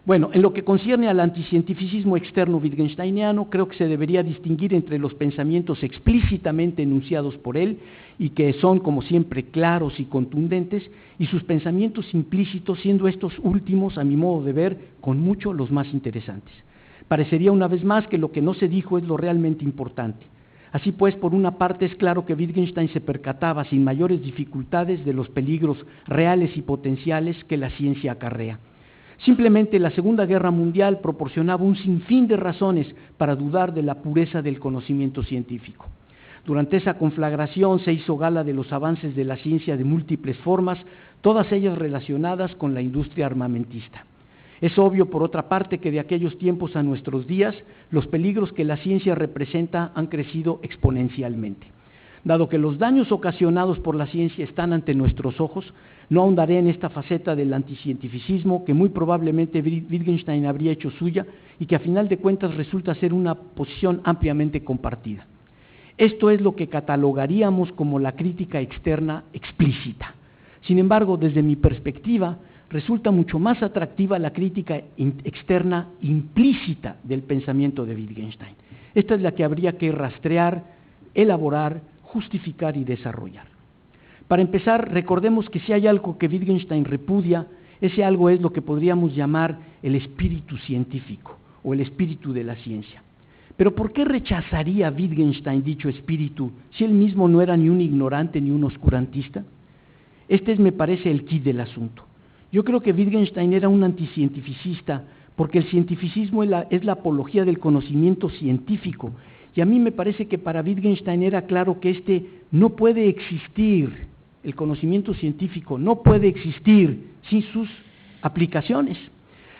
Bueno, en lo que concierne al anticientificismo externo wittgensteiniano, creo que se debería distinguir entre los pensamientos explícitamente enunciados por él y que son, como siempre, claros y contundentes, y sus pensamientos implícitos, siendo estos últimos, a mi modo de ver, con mucho los más interesantes. Parecería una vez más que lo que no se dijo es lo realmente importante. Así pues, por una parte es claro que Wittgenstein se percataba sin mayores dificultades de los peligros reales y potenciales que la ciencia acarrea. Simplemente la Segunda Guerra Mundial proporcionaba un sinfín de razones para dudar de la pureza del conocimiento científico. Durante esa conflagración se hizo gala de los avances de la ciencia de múltiples formas, todas ellas relacionadas con la industria armamentista. Es obvio, por otra parte, que de aquellos tiempos a nuestros días, los peligros que la ciencia representa han crecido exponencialmente. Dado que los daños ocasionados por la ciencia están ante nuestros ojos, no ahondaré en esta faceta del anticientificismo que muy probablemente Wittgenstein habría hecho suya y que a final de cuentas resulta ser una posición ampliamente compartida. Esto es lo que catalogaríamos como la crítica externa explícita. Sin embargo, desde mi perspectiva, resulta mucho más atractiva la crítica externa implícita del pensamiento de Wittgenstein. Esta es la que habría que rastrear, elaborar, justificar y desarrollar. Para empezar, recordemos que si hay algo que Wittgenstein repudia, ese algo es lo que podríamos llamar el espíritu científico, o el espíritu de la ciencia. Pero ¿por qué rechazaría Wittgenstein dicho espíritu si él mismo no era ni un ignorante ni un oscurantista? Este es, me parece, el quid del asunto. Yo creo que Wittgenstein era un anticientificista porque el cientificismo es la apología del conocimiento científico, y a mí me parece que para Wittgenstein era claro que no puede existir, el conocimiento científico no puede existir sin sus aplicaciones.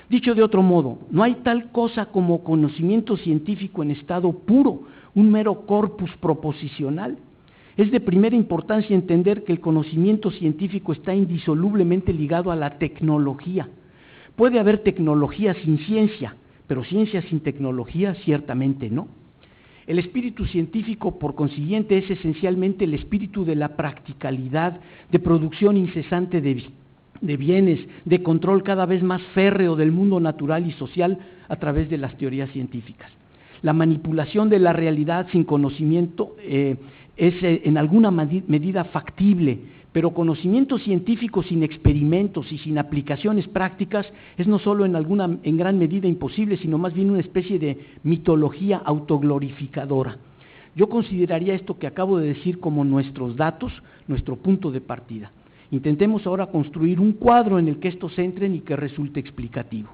Dicho de otro modo, no hay tal cosa como conocimiento científico en estado puro, un mero corpus proposicional. Es de primera importancia entender que el conocimiento científico está indisolublemente ligado a la tecnología. Puede haber tecnología sin ciencia, pero ciencia sin tecnología ciertamente no. El espíritu científico, por consiguiente, es esencialmente el espíritu de la practicalidad, de producción incesante de bienes, de control cada vez más férreo del mundo natural y social a través de las teorías científicas. La manipulación de la realidad sin conocimiento es en alguna medida factible, pero conocimiento científico sin experimentos y sin aplicaciones prácticas es no solo en gran medida imposible, sino más bien una especie de mitología autoglorificadora. Yo consideraría esto que acabo de decir como nuestros datos, nuestro punto de partida. Intentemos ahora construir un cuadro en el que estos entren y que resulte explicativo.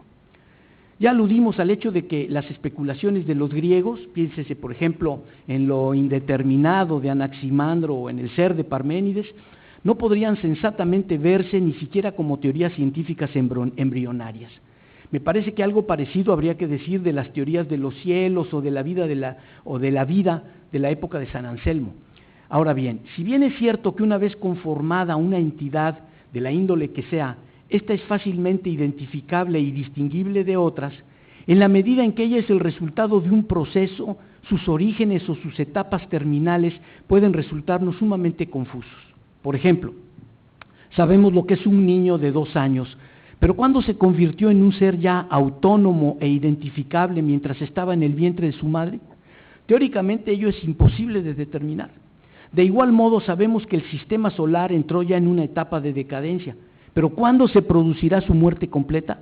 Ya aludimos al hecho de que las especulaciones de los griegos, piénsese por ejemplo en lo indeterminado de Anaximandro o en el ser de Parménides, no podrían sensatamente verse ni siquiera como teorías científicas embrionarias. Me parece que algo parecido habría que decir de las teorías de los cielos o de la vida de la época de San Anselmo. Ahora bien, si bien es cierto que una vez conformada una entidad de la índole que sea, esta es fácilmente identificable y distinguible de otras, en la medida en que ella es el resultado de un proceso, sus orígenes o sus etapas terminales pueden resultarnos sumamente confusos. Por ejemplo, sabemos lo que es un niño de 2 años, pero ¿cuándo se convirtió en un ser ya autónomo e identificable mientras estaba en el vientre de su madre? Teóricamente ello es imposible de determinar. De igual modo sabemos que el sistema solar entró ya en una etapa de decadencia, pero ¿cuándo se producirá su muerte completa?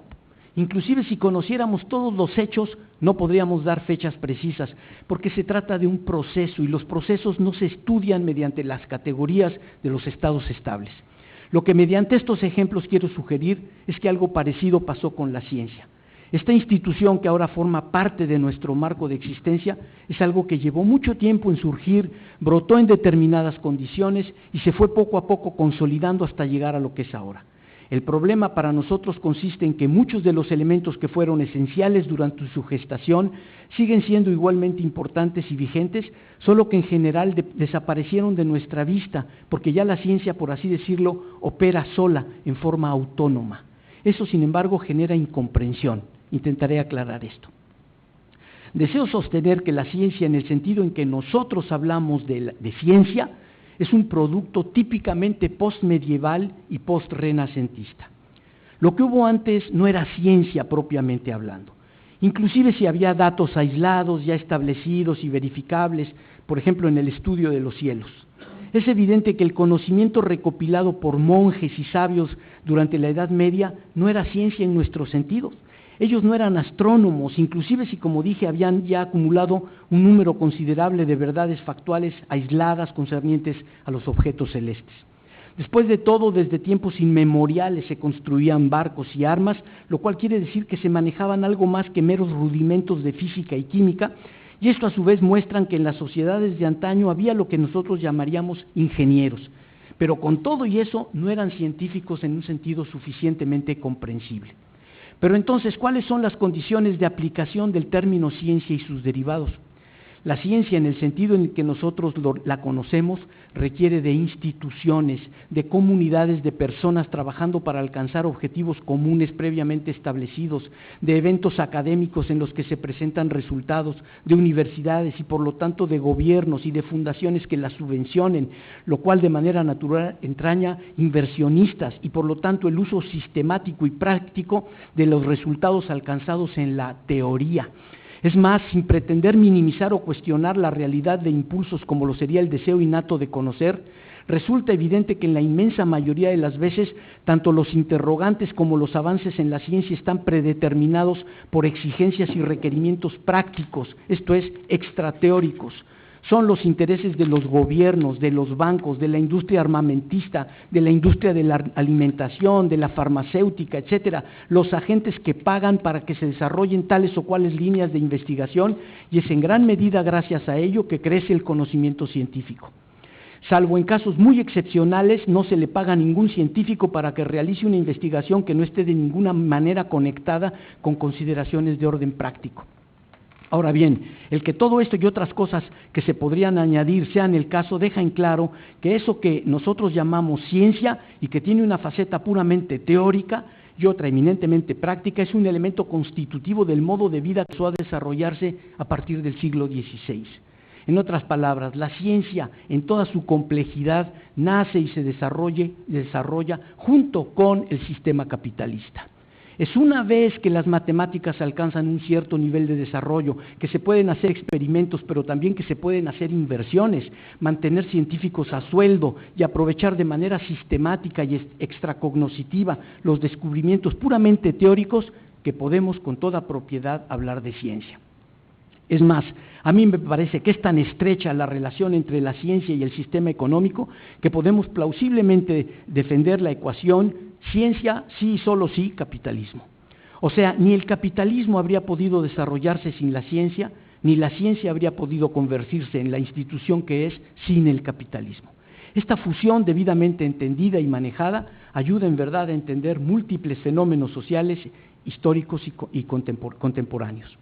Inclusive si conociéramos todos los hechos, no podríamos dar fechas precisas, porque se trata de un proceso y los procesos no se estudian mediante las categorías de los estados estables. Lo que mediante estos ejemplos quiero sugerir es que algo parecido pasó con la ciencia. Esta institución que ahora forma parte de nuestro marco de existencia es algo que llevó mucho tiempo en surgir, brotó en determinadas condiciones y se fue poco a poco consolidando hasta llegar a lo que es ahora. El problema para nosotros consiste en que muchos de los elementos que fueron esenciales durante su gestación siguen siendo igualmente importantes y vigentes, solo que en general desaparecieron de nuestra vista, porque ya la ciencia, por así decirlo, opera sola, en forma autónoma. Eso, sin embargo, genera incomprensión. Intentaré aclarar esto. Deseo sostener que la ciencia, en el sentido en que nosotros hablamos de ciencia, es un producto típicamente postmedieval y postrenacentista. Lo que hubo antes no era ciencia propiamente hablando. Inclusive si había datos aislados, ya establecidos y verificables, por ejemplo en el estudio de los cielos. Es evidente que el conocimiento recopilado por monjes y sabios durante la Edad Media no era ciencia en nuestro sentido. Ellos no eran astrónomos, inclusive si, como dije, habían ya acumulado un número considerable de verdades factuales aisladas concernientes a los objetos celestes. Después de todo, desde tiempos inmemoriales se construían barcos y armas, lo cual quiere decir que se manejaban algo más que meros rudimentos de física y química, y esto a su vez muestran que en las sociedades de antaño había lo que nosotros llamaríamos ingenieros, pero con todo y eso no eran científicos en un sentido suficientemente comprensible. Pero entonces, ¿cuáles son las condiciones de aplicación del término ciencia y sus derivados? La ciencia, en el sentido en que nosotros la conocemos, requiere de instituciones, de comunidades de personas trabajando para alcanzar objetivos comunes previamente establecidos, de eventos académicos en los que se presentan resultados, de universidades y por lo tanto de gobiernos y de fundaciones que las subvencionen, lo cual de manera natural entraña inversionistas y por lo tanto el uso sistemático y práctico de los resultados alcanzados en la teoría. Es más, sin pretender minimizar o cuestionar la realidad de impulsos como lo sería el deseo innato de conocer, Resulta evidente que en la inmensa mayoría de las veces, tanto los interrogantes como los avances en la ciencia están predeterminados por exigencias y requerimientos prácticos, esto es, extrateóricos. Son los intereses de los gobiernos, de los bancos, de la industria armamentista, de la industria de la alimentación, de la farmacéutica, etcétera, los agentes que pagan para que se desarrollen tales o cuales líneas de investigación, y es en gran medida gracias a ello que crece el conocimiento científico. Salvo en casos muy excepcionales, no se le paga a ningún científico para que realice una investigación que no esté de ninguna manera conectada con consideraciones de orden práctico. Ahora bien, el que todo esto y otras cosas que se podrían añadir sean el caso, deja en claro que eso que nosotros llamamos ciencia y que tiene una faceta puramente teórica y otra eminentemente práctica, es un elemento constitutivo del modo de vida que empezó a desarrollarse a partir del siglo XVI. En otras palabras, la ciencia en toda su complejidad nace y se desarrolla junto con el sistema capitalista. Es una vez que las matemáticas alcanzan un cierto nivel de desarrollo, que se pueden hacer experimentos, pero también que se pueden hacer inversiones, mantener científicos a sueldo y aprovechar de manera sistemática y extracognoscitiva los descubrimientos puramente teóricos, que podemos con toda propiedad hablar de ciencia. Es más, a mí me parece que es tan estrecha la relación entre la ciencia y el sistema económico que podemos plausiblemente defender la ecuación ciencia sí y solo sí capitalismo. O sea, ni el capitalismo habría podido desarrollarse sin la ciencia, ni la ciencia habría podido convertirse en la institución que es sin el capitalismo. Esta fusión debidamente entendida y manejada ayuda en verdad a entender múltiples fenómenos sociales, históricos y contemporáneos.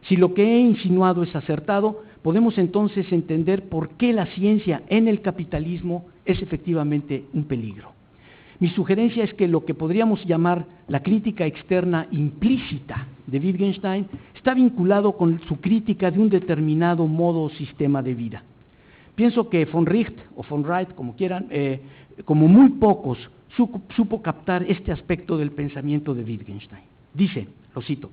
Si lo que he insinuado es acertado, podemos entonces entender por qué la ciencia en el capitalismo es efectivamente un peligro. Mi sugerencia es que lo que podríamos llamar la crítica externa implícita de Wittgenstein está vinculado con su crítica de un determinado modo o sistema de vida. Pienso que von Wright o von Wright, como quieran, como muy pocos, supo captar este aspecto del pensamiento de Wittgenstein. Dice, lo cito: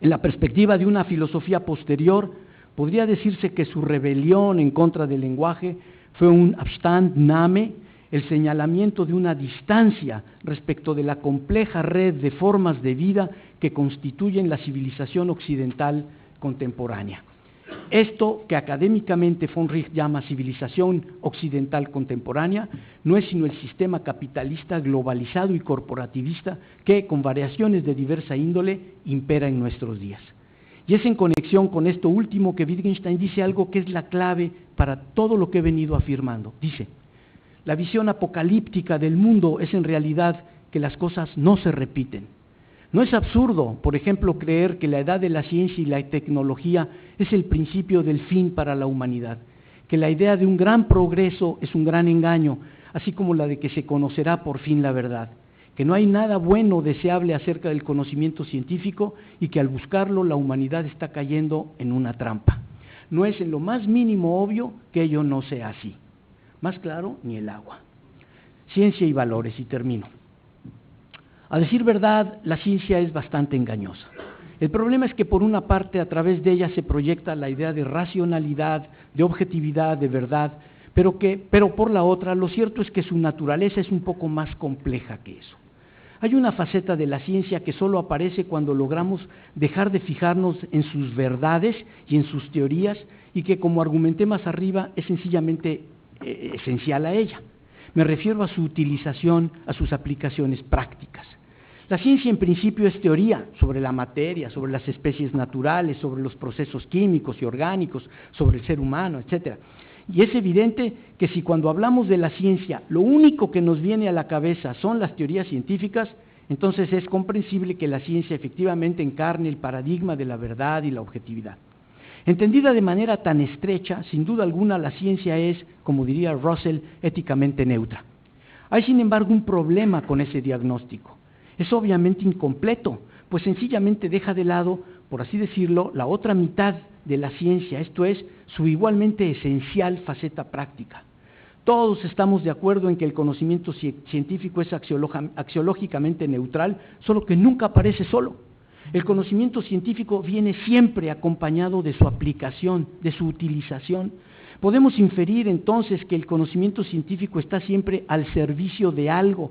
en la perspectiva de una filosofía posterior, podría decirse que su rebelión en contra del lenguaje fue un Abstandnahme, el señalamiento de una distancia respecto de la compleja red de formas de vida que constituyen la civilización occidental contemporánea. Esto que académicamente von Wright llama civilización occidental contemporánea no es sino el sistema capitalista globalizado y corporativista que, con variaciones de diversa índole, impera en nuestros días. Y es en conexión con esto último que Wittgenstein dice algo que es la clave para todo lo que he venido afirmando. Dice: la visión apocalíptica del mundo es en realidad que las cosas no se repiten. No es absurdo, por ejemplo, creer que la edad de la ciencia y la tecnología es el principio del fin para la humanidad, que la idea de un gran progreso es un gran engaño, así como la de que se conocerá por fin la verdad, que no hay nada bueno o deseable acerca del conocimiento científico y que al buscarlo la humanidad está cayendo en una trampa. No es en lo más mínimo obvio que ello no sea así. Más claro, ni el agua. Ciencia y valores, y termino. A decir verdad, la ciencia es bastante engañosa. El problema es que por una parte a través de ella se proyecta la idea de racionalidad, de objetividad, de verdad, pero por la otra lo cierto es que su naturaleza es un poco más compleja que eso. Hay una faceta de la ciencia que solo aparece cuando logramos dejar de fijarnos en sus verdades y en sus teorías y que, como argumenté más arriba, es sencillamente esencial a ella. Me refiero a su utilización, a sus aplicaciones prácticas. La ciencia en principio es teoría sobre la materia, sobre las especies naturales, sobre los procesos químicos y orgánicos, sobre el ser humano, etc. Y es evidente que si cuando hablamos de la ciencia lo único que nos viene a la cabeza son las teorías científicas, entonces es comprensible que la ciencia efectivamente encarne el paradigma de la verdad y la objetividad. Entendida de manera tan estrecha, sin duda alguna la ciencia es, como diría Russell, éticamente neutra. Hay sin embargo un problema con ese diagnóstico. Es obviamente incompleto, pues sencillamente deja de lado, por así decirlo, la otra mitad de la ciencia, esto es, su igualmente esencial faceta práctica. Todos estamos de acuerdo en que el conocimiento científico es axiológicamente neutral, solo que nunca aparece solo. El conocimiento científico viene siempre acompañado de su aplicación, de su utilización. Podemos inferir entonces que el conocimiento científico está siempre al servicio de algo.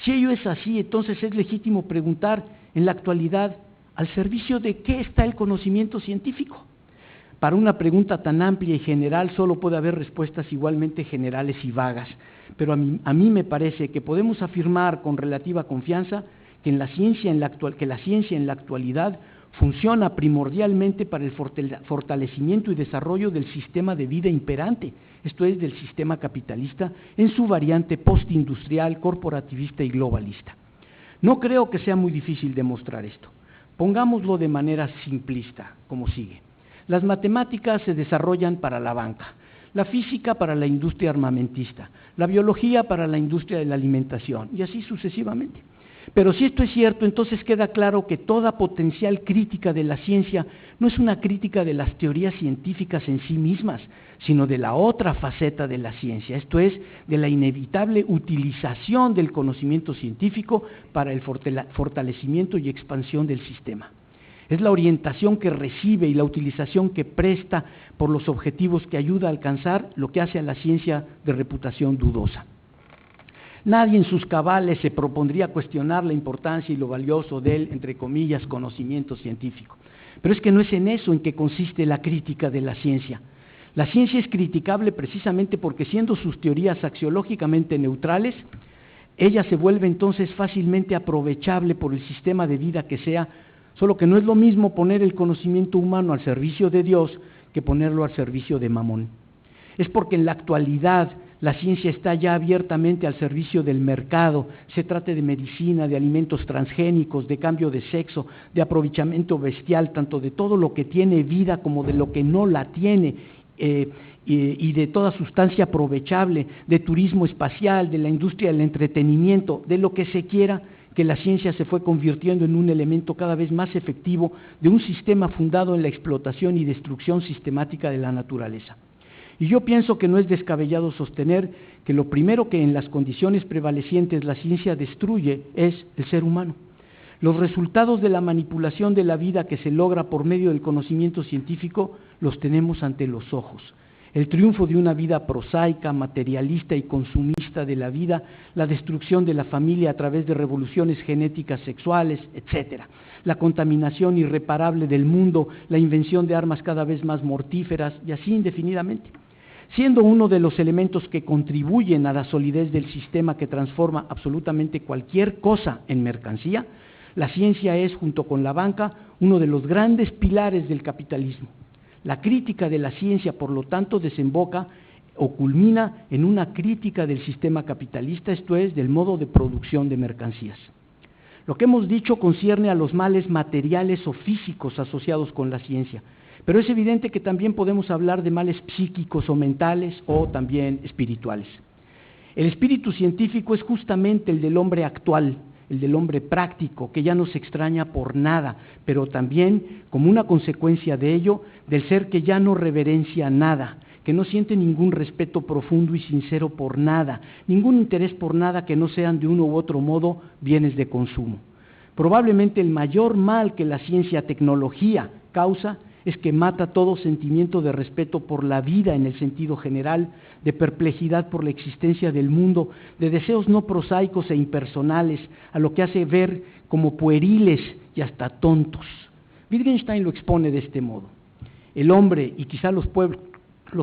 Si ello es así, entonces es legítimo preguntar en la actualidad, ¿al servicio de qué está el conocimiento científico? Para una pregunta tan amplia y general solo puede haber respuestas igualmente generales y vagas, pero a mí me parece que podemos afirmar con relativa confianza que la ciencia en la actualidad funciona primordialmente para el fortalecimiento y desarrollo del sistema de vida imperante, esto es, del sistema capitalista en su variante postindustrial, corporativista y globalista. No creo que sea muy difícil demostrar esto. Pongámoslo de manera simplista, como sigue. Las matemáticas se desarrollan para la banca, la física para la industria armamentista, la biología para la industria de la alimentación, y así sucesivamente. Pero si esto es cierto, entonces queda claro que toda potencial crítica de la ciencia no es una crítica de las teorías científicas en sí mismas, sino de la otra faceta de la ciencia, esto es, de la inevitable utilización del conocimiento científico para el fortalecimiento y expansión del sistema. Es la orientación que recibe y la utilización que presta por los objetivos que ayuda a alcanzar lo que hace a la ciencia de reputación dudosa. Nadie en sus cabales se propondría cuestionar la importancia y lo valioso del, entre comillas, conocimiento científico. Pero es que no es en eso en que consiste la crítica de la ciencia. La ciencia es criticable precisamente porque, siendo sus teorías axiológicamente neutrales, ella se vuelve entonces fácilmente aprovechable por el sistema de vida que sea, solo que no es lo mismo poner el conocimiento humano al servicio de Dios que ponerlo al servicio de Mamón. Es porque en la actualidad la ciencia está ya abiertamente al servicio del mercado, se trate de medicina, de alimentos transgénicos, de cambio de sexo, de aprovechamiento bestial, tanto de todo lo que tiene vida como de lo que no la tiene, y de toda sustancia aprovechable, de turismo espacial, de la industria del entretenimiento, de lo que se quiera, que la ciencia se fue convirtiendo en un elemento cada vez más efectivo de un sistema fundado en la explotación y destrucción sistemática de la naturaleza. Y yo pienso que no es descabellado sostener que lo primero que en las condiciones prevalecientes la ciencia destruye es el ser humano. Los resultados de la manipulación de la vida que se logra por medio del conocimiento científico los tenemos ante los ojos. El triunfo de una vida prosaica, materialista y consumista de la vida, la destrucción de la familia a través de revoluciones genéticas sexuales, etc. La contaminación irreparable del mundo, la invención de armas cada vez más mortíferas y así indefinidamente. Siendo uno de los elementos que contribuyen a la solidez del sistema que transforma absolutamente cualquier cosa en mercancía, la ciencia es, junto con la banca, uno de los grandes pilares del capitalismo. La crítica de la ciencia, por lo tanto, desemboca o culmina en una crítica del sistema capitalista, esto es, del modo de producción de mercancías. Lo que hemos dicho concierne a los males materiales o físicos asociados con la ciencia, pero es evidente que también podemos hablar de males psíquicos o mentales o también espirituales. El espíritu científico es justamente el del hombre actual, el del hombre práctico, que ya no se extraña por nada, pero también, como una consecuencia de ello, del ser que ya no reverencia nada, que no siente ningún respeto profundo y sincero por nada, ningún interés por nada que no sean de uno u otro modo bienes de consumo. Probablemente el mayor mal que la ciencia-tecnología causa es que mata todo sentimiento de respeto por la vida en el sentido general, de perplejidad por la existencia del mundo, de deseos no prosaicos e impersonales, a lo que hace ver como pueriles y hasta tontos. Wittgenstein lo expone de este modo. El hombre, y quizá los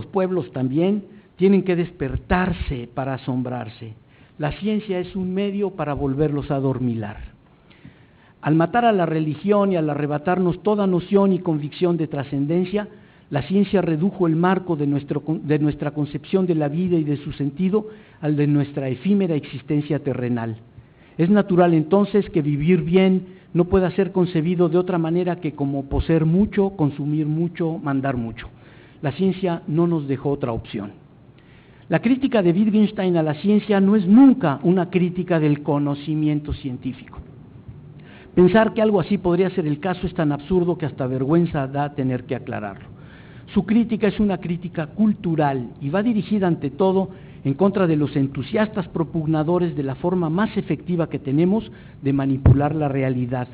pueblos también, tienen que despertarse para asombrarse. La ciencia es un medio para volverlos a adormilar. Al matar a la religión y al arrebatarnos toda noción y convicción de trascendencia, la ciencia redujo el marco de nuestra concepción de la vida y de su sentido al de nuestra efímera existencia terrenal. Es natural entonces que vivir bien no pueda ser concebido de otra manera que como poseer mucho, consumir mucho, mandar mucho. La ciencia no nos dejó otra opción. La crítica de Wittgenstein a la ciencia no es nunca una crítica del conocimiento científico. Pensar que algo así podría ser el caso es tan absurdo que hasta vergüenza da tener que aclararlo. Su crítica es una crítica cultural y va dirigida ante todo en contra de los entusiastas propugnadores de la forma más efectiva que tenemos de manipular la realidad.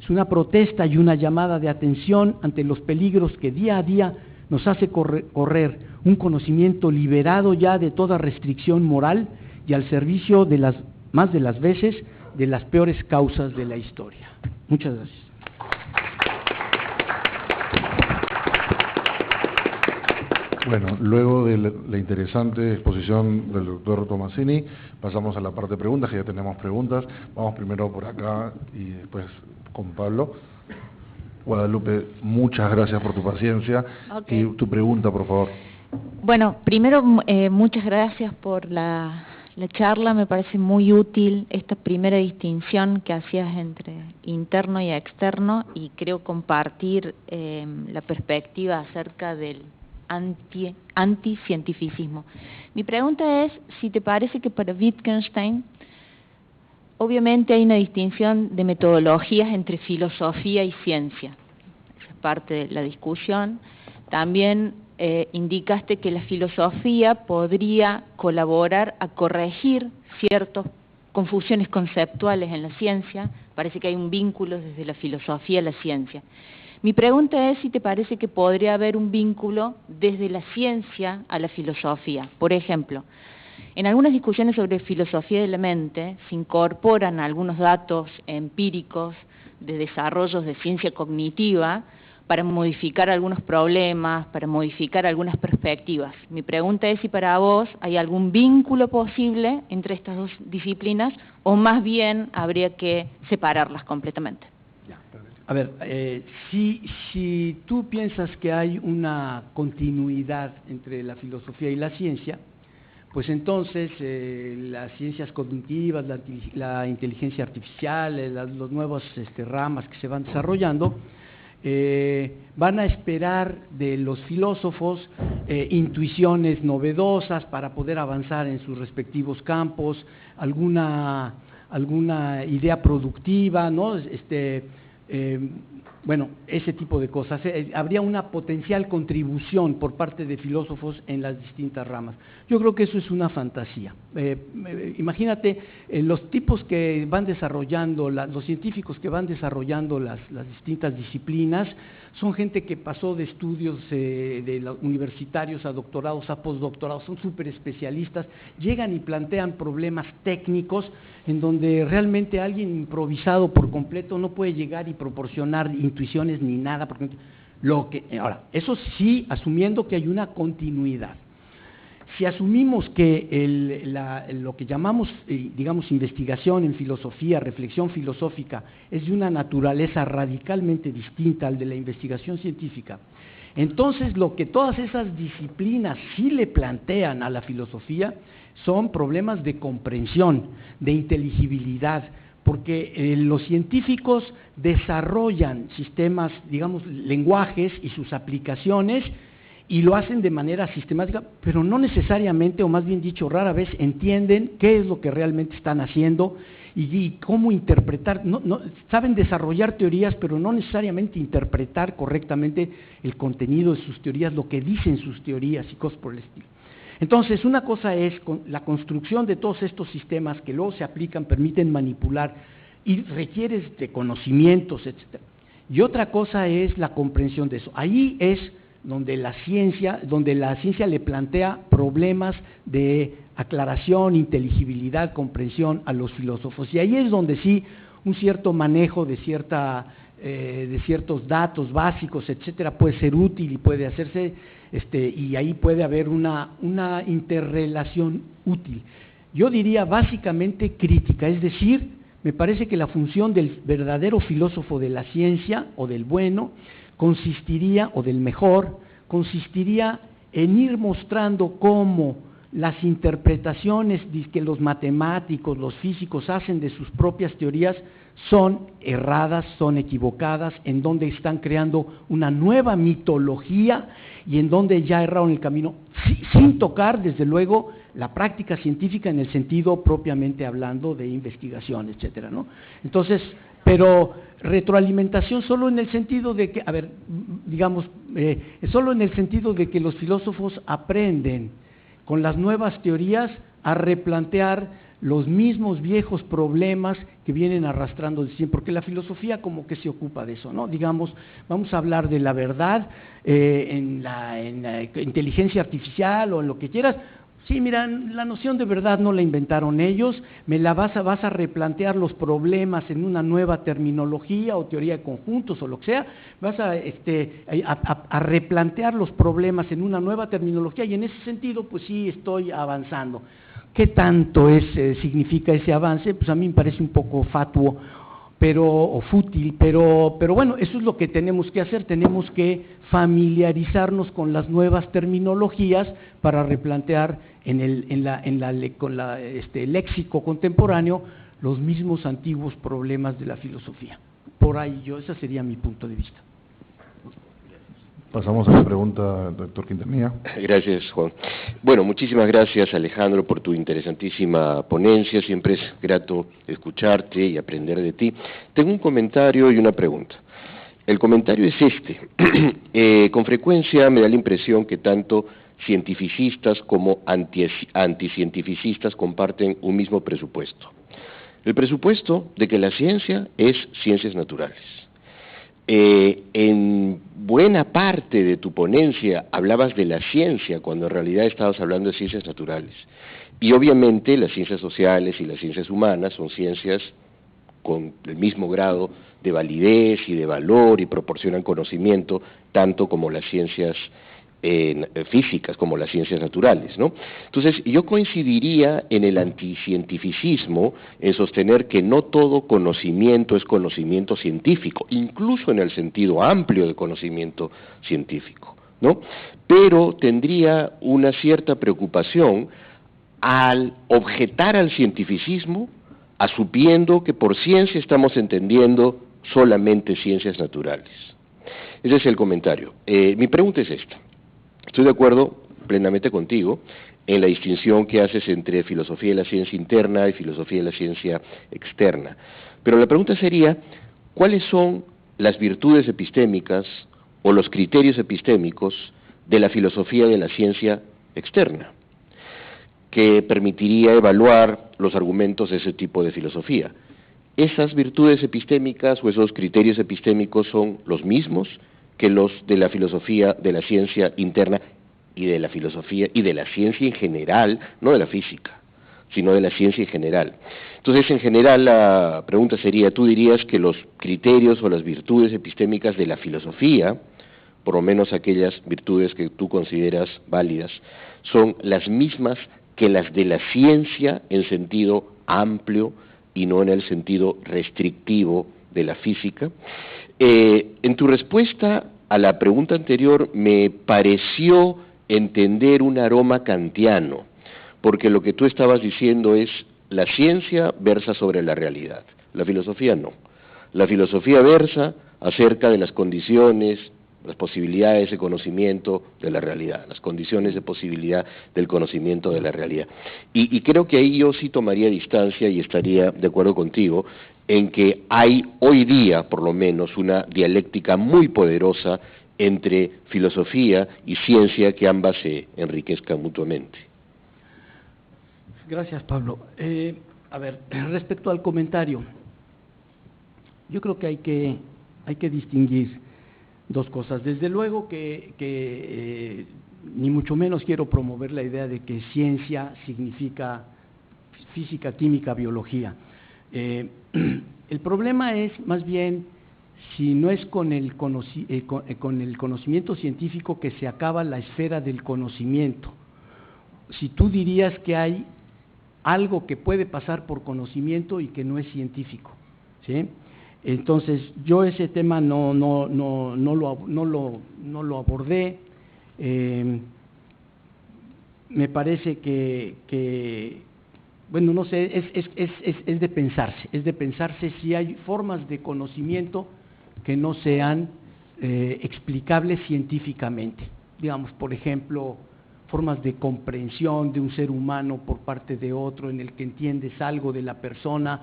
Es una protesta y una llamada de atención ante los peligros que día a día nos hace correr un conocimiento liberado ya de toda restricción moral y al servicio de más de las veces de las peores causas de la historia. Muchas gracias. Bueno, luego de la interesante exposición del doctor Tomasini, pasamos a la parte de preguntas, que ya tenemos preguntas. Vamos primero por acá y después con Pablo. Guadalupe, muchas gracias por tu paciencia. Okay. Y tu pregunta, por favor. Bueno, primero, muchas gracias por la charla. Me parece muy útil esta primera distinción que hacías entre interno y externo, y creo compartir la perspectiva acerca del anticientificismo. Mi pregunta es si te parece que para Wittgenstein, obviamente hay una distinción de metodologías entre filosofía y ciencia. Esa es parte de la discusión. También indicaste que la filosofía podría colaborar a corregir ciertas confusiones conceptuales en la ciencia. Parece que hay un vínculo desde la filosofía a la ciencia. Mi pregunta es si te parece que podría haber un vínculo desde la ciencia a la filosofía. Por ejemplo, en algunas discusiones sobre filosofía de la mente se incorporan algunos datos empíricos de desarrollos de ciencia cognitiva para modificar algunos problemas, para modificar algunas perspectivas. Mi pregunta es si para vos hay algún vínculo posible entre estas dos disciplinas o más bien habría que separarlas completamente. A ver, si tú piensas que hay una continuidad entre la filosofía y la ciencia, pues entonces las ciencias cognitivas, la inteligencia artificial, las nuevas ramas que se van desarrollando, van a esperar de los filósofos intuiciones novedosas para poder avanzar en sus respectivos campos, alguna idea productiva, ¿no? Bueno, ese tipo de cosas. Habría una potencial contribución por parte de filósofos en las distintas ramas. Yo creo que eso es una fantasía. Imagínate, los tipos que van desarrollando, los científicos que van desarrollando las distintas disciplinas, son gente que pasó de estudios universitarios a doctorados, a postdoctorados, son súper especialistas, llegan y plantean problemas técnicos en donde realmente alguien improvisado por completo no puede llegar y proporcionar intuiciones ni nada. Ahora, eso sí, asumiendo que hay una continuidad. Si asumimos que lo que llamamos, digamos, investigación en filosofía, reflexión filosófica, es de una naturaleza radicalmente distinta al de la investigación científica, entonces lo que todas esas disciplinas sí le plantean a la filosofía son problemas de comprensión, de inteligibilidad, porque los científicos desarrollan sistemas, digamos, lenguajes y sus aplicaciones, y lo hacen de manera sistemática, pero no necesariamente, o más bien dicho, rara vez entienden qué es lo que realmente están haciendo y cómo interpretar. Saben desarrollar teorías, pero no necesariamente interpretar correctamente el contenido de sus teorías, lo que dicen sus teorías y cosas por el estilo. Entonces, una cosa es la construcción de todos estos sistemas que luego se aplican, permiten manipular y requieres de conocimientos, etc. Y otra cosa es la comprensión de eso. Ahí es donde la ciencia le plantea problemas de aclaración, inteligibilidad, comprensión a los filósofos. Y ahí es donde sí un cierto manejo de ciertos datos básicos, etcétera, puede ser útil y puede hacerse, y ahí puede haber una interrelación útil. Yo diría básicamente crítica, es decir, me parece que la función del verdadero filósofo de la ciencia o del bueno consistiría, o del mejor, consistiría en ir mostrando cómo las interpretaciones que los matemáticos, los físicos hacen de sus propias teorías son erradas, son equivocadas, en donde están creando una nueva mitología y en donde ya erraron el camino, sin tocar, desde luego, la práctica científica en el sentido propiamente hablando de investigación, etcétera, ¿no? Entonces, pero retroalimentación solo en el sentido de que, solo en el sentido de que los filósofos aprenden con las nuevas teorías a replantear los mismos viejos problemas que vienen arrastrando de siempre, porque la filosofía como que se ocupa de eso, ¿no? Digamos, vamos a hablar de la verdad en la inteligencia artificial o en lo que quieras. Sí, mira, la noción de verdad no la inventaron ellos, vas a replantear los problemas en una nueva terminología o teoría de conjuntos o lo que sea, vas a replantear los problemas en una nueva terminología y en ese sentido, pues sí, estoy avanzando. ¿Qué tanto significa ese avance? Pues a mí me parece un poco fatuo o fútil, pero bueno, eso es lo que tenemos que hacer, tenemos que familiarizarnos con las nuevas terminologías para replantear con el léxico contemporáneo los mismos antiguos problemas de la filosofía. Por ahí ese sería mi punto de vista. Pasamos a la pregunta, doctor Quintanilla. Gracias, Juan. Bueno, muchísimas gracias, Alejandro, por tu interesantísima ponencia. Siempre es grato escucharte y aprender de ti. Tengo un comentario y una pregunta. El comentario es este. Con frecuencia me da la impresión que tanto cientificistas como anticientificistas comparten un mismo presupuesto. El presupuesto de que la ciencia es ciencias naturales. En buena parte de tu ponencia hablabas de la ciencia cuando en realidad estabas hablando de ciencias naturales. Y obviamente las ciencias sociales y las ciencias humanas son ciencias con el mismo grado de validez y de valor y proporcionan conocimiento tanto como las ciencias físicas como las ciencias naturales, ¿no? Entonces, yo coincidiría en el anticientificismo en sostener que no todo conocimiento es conocimiento científico, incluso en el sentido amplio de conocimiento científico, ¿no? Pero tendría una cierta preocupación al objetar al cientificismo, asumiendo que por ciencia estamos entendiendo solamente ciencias naturales. Ese es el comentario. Mi pregunta es esta. Estoy de acuerdo plenamente contigo en la distinción que haces entre filosofía de la ciencia interna y filosofía de la ciencia externa. Pero la pregunta sería, ¿cuáles son las virtudes epistémicas o los criterios epistémicos de la filosofía de la ciencia externa, que permitiría evaluar los argumentos de ese tipo de filosofía? ¿Esas virtudes epistémicas o esos criterios epistémicos son los mismos que los de la filosofía de la ciencia interna y de la filosofía y de la ciencia en general, no de la física, sino de la ciencia en general? Entonces, en general, la pregunta sería, ¿tú dirías que los criterios o las virtudes epistémicas de la filosofía, por lo menos aquellas virtudes que tú consideras válidas, son las mismas que las de la ciencia en sentido amplio y no en el sentido restrictivo de la física? En tu respuesta a la pregunta anterior me pareció entender un aroma kantiano, porque lo que tú estabas diciendo es la ciencia versa sobre la realidad, la filosofía no. La filosofía versa acerca de las condiciones, las posibilidades de conocimiento de la realidad, las condiciones de posibilidad del conocimiento de la realidad. Y creo que ahí yo sí tomaría distancia y estaría de acuerdo contigo en que hay hoy día, por lo menos, una dialéctica muy poderosa entre filosofía y ciencia que ambas se enriquezcan mutuamente. Gracias, Pablo. A ver, respecto al comentario, yo creo que hay que distinguir dos cosas. Desde luego que ni mucho menos quiero promover la idea de que ciencia significa física, química, biología. El problema es más bien si no es con el conocimiento científico que se acaba la esfera del conocimiento. Si tú dirías que hay algo que puede pasar por conocimiento y que no es científico, ¿sí? Entonces yo ese tema no lo abordé. Me parece que bueno, no sé, es de pensarse si hay formas de conocimiento que no sean explicables científicamente. Digamos, por ejemplo, formas de comprensión de un ser humano por parte de otro, en el que entiendes algo de la persona,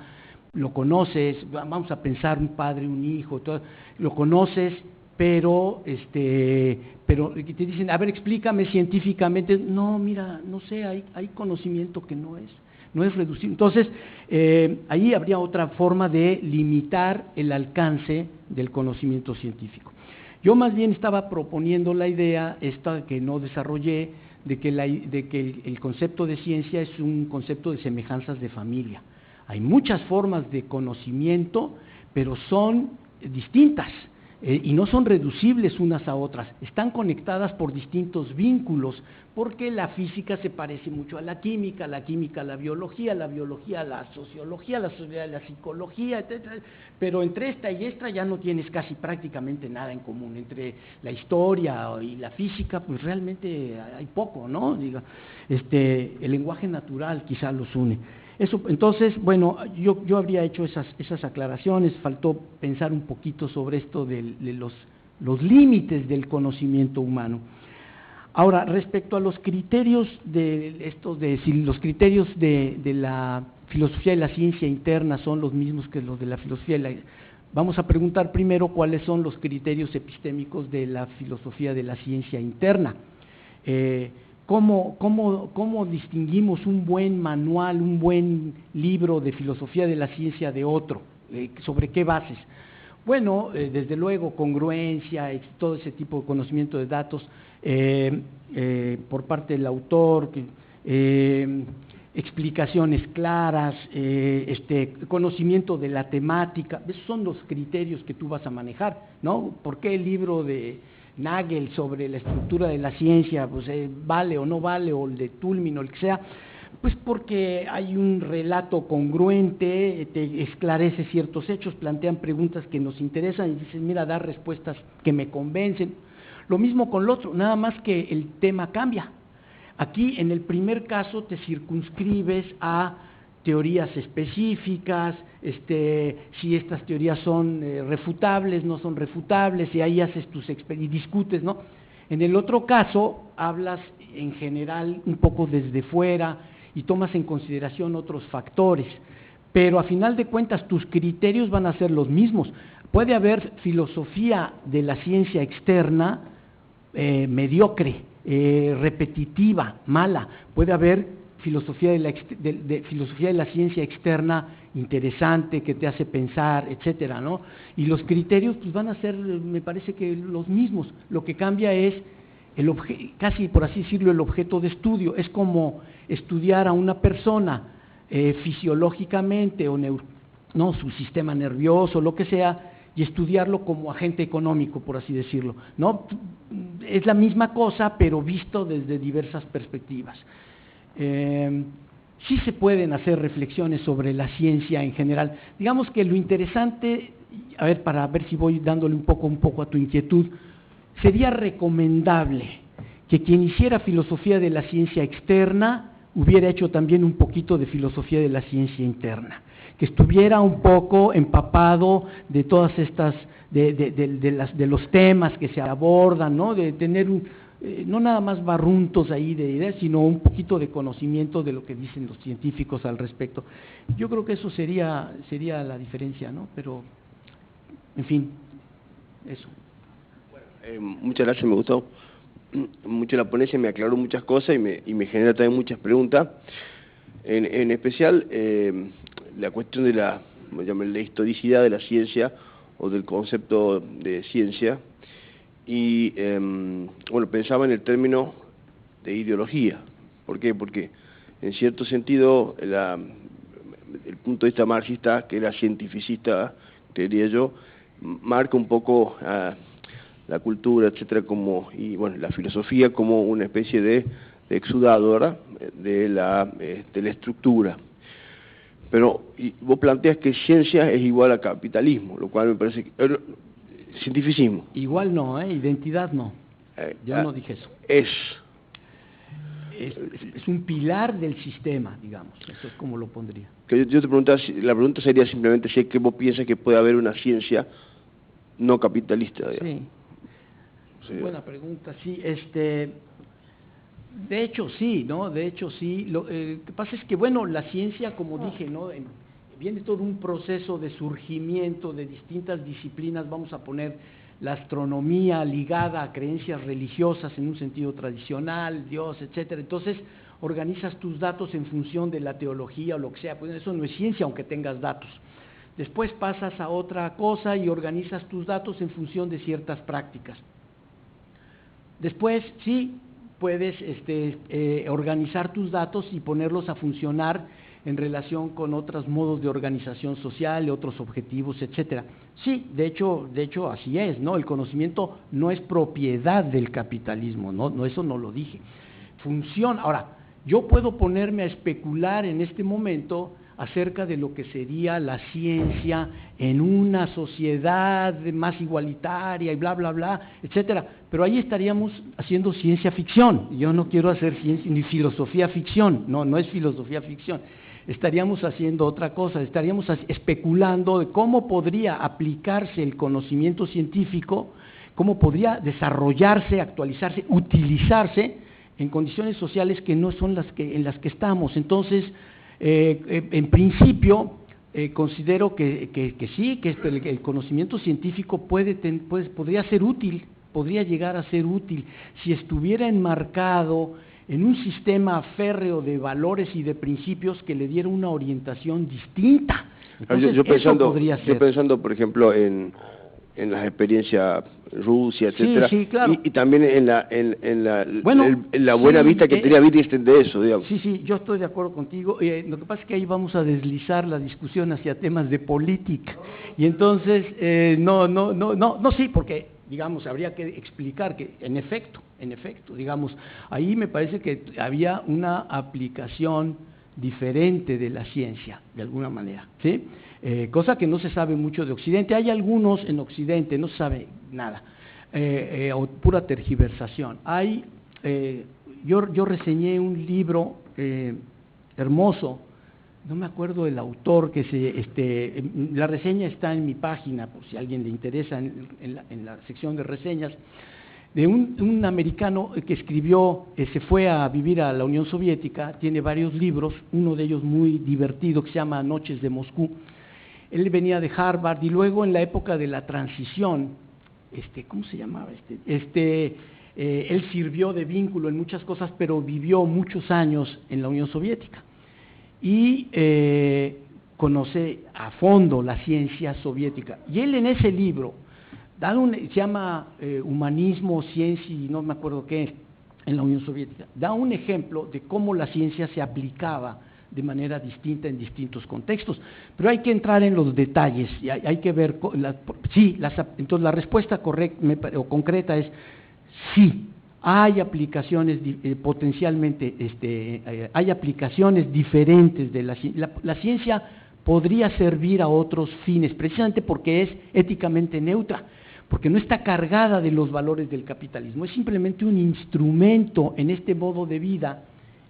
lo conoces, vamos a pensar un padre, un hijo, todo, lo conoces, pero te dicen, a ver, explícame científicamente. No, mira, no sé, hay conocimiento que no es. no es reducible. Entonces, ahí habría otra forma de limitar el alcance del conocimiento científico. Yo más bien estaba proponiendo la idea, esta que no desarrollé, de que el concepto de ciencia es un concepto de semejanzas de familia. Hay muchas formas de conocimiento, pero son distintas y no son reducibles unas a otras. Están conectadas por distintos vínculos, porque la física se parece mucho a la química a la biología a la sociología a la psicología, etcétera. Pero entre esta y esta ya no tienes casi prácticamente nada en común. Entre la historia y la física, pues realmente hay poco, ¿no? El lenguaje natural quizá los une. Eso, entonces, bueno, yo habría hecho esas aclaraciones, faltó pensar un poquito sobre esto de los límites del conocimiento humano. Ahora, respecto a los criterios si los criterios de la filosofía y la ciencia interna son los mismos que los de la filosofía vamos a preguntar primero cuáles son los criterios epistémicos de la filosofía de la ciencia interna. ¿Cómo distinguimos un buen manual, un buen libro de filosofía de la ciencia de otro? ¿Sobre qué bases? Bueno, desde luego, congruencia, todo ese tipo de conocimiento de datos por parte del autor, explicaciones claras, conocimiento de la temática. Esos son los criterios que tú vas a manejar, ¿no? ¿Por qué el libro de Nagel sobre la estructura de la ciencia pues vale o no vale, o el de Toulmin o el que sea? Pues porque hay un relato congruente, te esclarece ciertos hechos, plantean preguntas que nos interesan y dices, mira, da respuestas que me convencen. Lo mismo con lo otro, nada más que el tema cambia. Aquí, en el primer caso, te circunscribes a teorías específicas, si estas teorías son refutables, no son refutables, y ahí haces y discutes, ¿no? En el otro caso, hablas en general un poco desde fuera y tomas en consideración otros factores, pero a final de cuentas tus criterios van a ser los mismos. Puede haber filosofía de la ciencia externa mediocre, repetitiva, mala, puede haber filosofía de la ciencia externa interesante, que te hace pensar, etcétera, ¿no? Y los criterios pues van a ser, me parece que los mismos. Lo que cambia es casi por así decirlo, el objeto de estudio. Es como estudiar a una persona fisiológicamente o no, su sistema nervioso, lo que sea, y estudiarlo como agente económico, por así decirlo, ¿no? Es la misma cosa, pero visto desde diversas perspectivas. Sí se pueden hacer reflexiones sobre la ciencia en general. Digamos que lo interesante, a ver, para ver si voy dándole un poco a tu inquietud, sería recomendable que quien hiciera filosofía de la ciencia externa hubiera hecho también un poquito de filosofía de la ciencia interna, que estuviera un poco empapado de todas estas, de los temas que se abordan, ¿no? De tener no nada más barruntos ahí de ideas, sino un poquito de conocimiento de lo que dicen los científicos al respecto. Yo creo que eso sería la diferencia, ¿no? Pero, en fin, eso. Bueno, muchas gracias, me gustó mucho la ponencia, me aclaró muchas cosas y me genera también muchas preguntas. En especial, la cuestión de la historicidad de la ciencia o del concepto de ciencia. Y, bueno, pensaba en el término de ideología. ¿Por qué? Porque, en cierto sentido, el punto de vista marxista, que era cientificista, diría yo, marca un poco la cultura, etcétera, y bueno, la filosofía como una especie de exudadora de la estructura. Pero vos planteas que ciencia es igual a capitalismo, lo cual me parece que... cientificismo. Igual no, identidad no. Yo no dije eso. Es un pilar del sistema, digamos. Eso es como lo pondría. Que yo te preguntaba, la pregunta sería simplemente si es que vos piensas que puede haber una ciencia no capitalista. Sí. Buena pregunta, sí. De hecho sí, ¿no? De hecho sí. Lo que pasa es que, bueno, la ciencia, como dije, ¿no? Viene todo un proceso de surgimiento de distintas disciplinas. Vamos a poner la astronomía ligada a creencias religiosas en un sentido tradicional, Dios, etcétera. Entonces, organizas tus datos en función de la teología o lo que sea, pues eso no es ciencia aunque tengas datos. Después pasas a otra cosa y organizas tus datos en función de ciertas prácticas. Después sí puedes organizar tus datos y ponerlos a funcionar en relación con otros modos de organización social, otros objetivos, etcétera. Sí, de hecho así es, ¿no? El conocimiento no es propiedad del capitalismo, no, eso no lo dije. Funciona. Ahora, yo puedo ponerme a especular en este momento acerca de lo que sería la ciencia en una sociedad más igualitaria y bla, bla, bla, etcétera. Pero ahí estaríamos haciendo ciencia ficción. Yo no quiero hacer ciencia ni filosofía ficción, no es filosofía ficción. Estaríamos haciendo otra cosa, estaríamos especulando de cómo podría aplicarse el conocimiento científico, cómo podría desarrollarse, actualizarse, utilizarse en condiciones sociales que no son en las que estamos. Entonces, en principio, considero que sí, que el conocimiento científico podría ser útil, podría llegar a ser útil si estuviera enmarcado en un sistema férreo de valores y de principios que le diera una orientación distinta. Entonces, yo ser. pensando, por ejemplo, en las experiencias Rusia, etcétera, sí, claro. y también en la buena vista que tenía Wittgenstein de eso, digamos. Sí, yo estoy de acuerdo contigo. Lo que pasa es que ahí vamos a deslizar la discusión hacia temas de política, y entonces no, sí, porque digamos habría que explicar que en efecto, digamos, ahí me parece que había una aplicación diferente de la ciencia, de alguna manera, ¿sí? Cosa que no se sabe mucho de Occidente. Hay algunos en Occidente, no se sabe nada, o pura tergiversación. Yo reseñé un libro hermoso, no me acuerdo del autor, la reseña está en mi página, por si a alguien le interesa, en la sección de reseñas, de un americano que escribió, se fue a vivir a la Unión Soviética, tiene varios libros, uno de ellos muy divertido que se llama Noches de Moscú. Él venía de Harvard y luego en la época de la transición, ¿cómo se llamaba? Él sirvió de vínculo en muchas cosas, pero vivió muchos años en la Unión Soviética y conoce a fondo la ciencia soviética. Y él en ese libro, se llama Humanismo, Ciencia y no me acuerdo qué, en la Unión Soviética, da un ejemplo de cómo la ciencia se aplicaba de manera distinta en distintos contextos, pero hay que entrar en los detalles y hay que ver, entonces la respuesta correcta o concreta es sí, hay aplicaciones potencialmente, hay aplicaciones diferentes de la ciencia podría servir a otros fines, precisamente porque es éticamente neutra, porque no está cargada de los valores del capitalismo, es simplemente un instrumento en este modo de vida